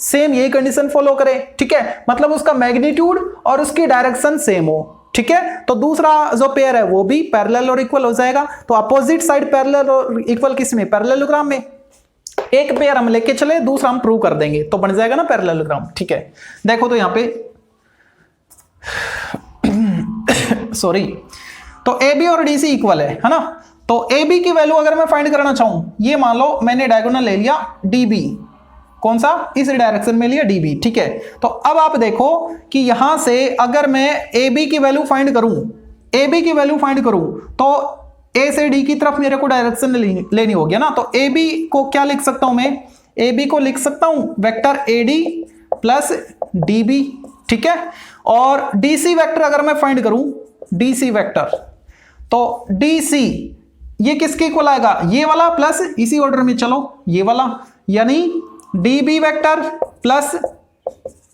सेम यही कंडीशन फॉलो करे, ठीक है। मतलब उसका मैग्नीट्यूड और उसकी डायरेक्शन सेम हो, ठीक है। तो दूसरा जो पेयर है वो भी पैरेलल और इक्वल हो जाएगा। तो अपोजिट साइड पैरेलल और इक्वल किस में? पैरेललोग्राम में। एक पेयर हम लेके चले, दूसरा हम प्रूव कर देंगे तो बन जाएगा ना पैरेललोग्राम, ठीक है। देखो तो यहां पे सॉरी, तो AB और DC इक्वल है ना। तो AB की वैल्यू अगर मैं फाइंड करना चाहूं, ये मान लो मैंने डायगोनल ले लिया DB, कौन सा? इस डायरेक्शन में लिया DB, ठीक है। तो अब आप देखो कि यहां से अगर मैं AB की वैल्यू फाइंड करूं तो A से D की तरफ मेरे को डायरेक्शन लेनी होगी ना। तो AB को क्या लिख सकता हूं मैं? AB को लिख सकता हूं वेक्टर AD प्लस DB, ठीक है। और DC वेक्टर अगर मैं फाइंड करूं, DC वेक्टर, तो DC ये किसके इक्वल आएगा? ये वाला प्लस इसी ऑर्डर में चलो ये वाला, यानी DB vector plus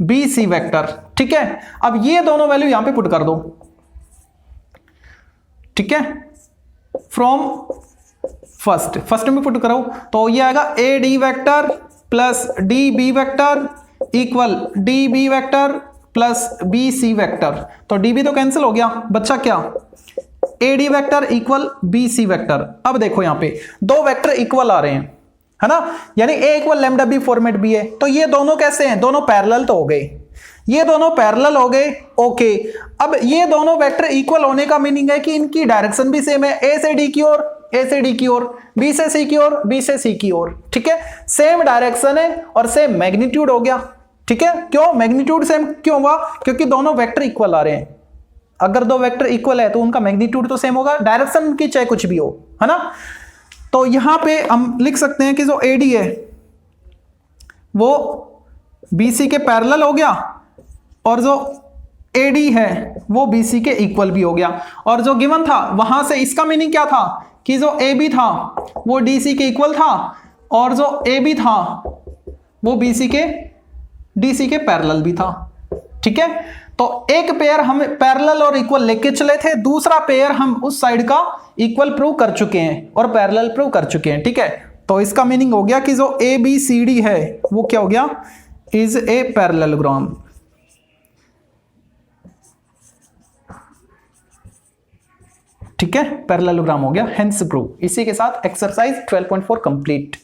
BC vector, ठीक है। अब ये दोनों वैल्यू यहां पे पुट कर दो, ठीक है। फ्रॉम फर्स्ट में पुट करो तो ये आएगा AD vector plus DB vector equal DB vector plus BC vector. तो DB तो कैंसिल हो गया, बच्चा क्या? AD vector equal BC vector. अब देखो यहां पे दो वेक्टर इक्वल आ रहे हैं, है ना। यानी A equal lambda B format भी है। तो ये दोनों कैसे हैं? दोनों पैरेलल तो हो गए, ये दोनों पैरेलल हो गए, ओके। अब ये दोनों वेक्टर इक्वल होने का मीनिंग है कि इनकी डायरेक्शन भी सेम है, A से D की ओर, A से D की ओर, B से C की ओर, B से C की ओर, ठीक है। सेम डायरेक्शन है और सेम मैग्नीट्यूड हो गया, ठीक है। क्यों मैग्नीट्यूड सेम क्यों हुआ? क्योंकि दोनों वेक्टर इक्वल आ रहे हैं। अगर दो वेक्टर इक्वल है तो उनका मैग्नीट्यूड तो सेम होगा, डायरेक्शन की चाहे कुछ भी हो, है ना। तो यहां पे हम लिख सकते हैं कि जो AD है वो BC के पैरेलल हो गया और जो AD है वो BC के इक्वल भी हो गया। और जो गिवन था वहां से इसका मीनिंग क्या था कि जो AB था वो DC के इक्वल था और जो AB था वो DC के पैरेलल भी था, ठीक है। तो एक पेयर हम पैरेलल और इक्वल लेके चले थे, दूसरा पेयर हम उस साइड का इक्वल प्रूव कर चुके हैं और पैरेलल प्रूव कर चुके हैं, ठीक है। तो इसका मीनिंग हो गया कि जो ABCD है वो क्या हो गया? इज ए पैरेललोग्राम, ठीक है। पैरेललोग्राम हो गया, हेंस प्रूव। इसी के साथ एक्सरसाइज 12.4 कंप्लीट।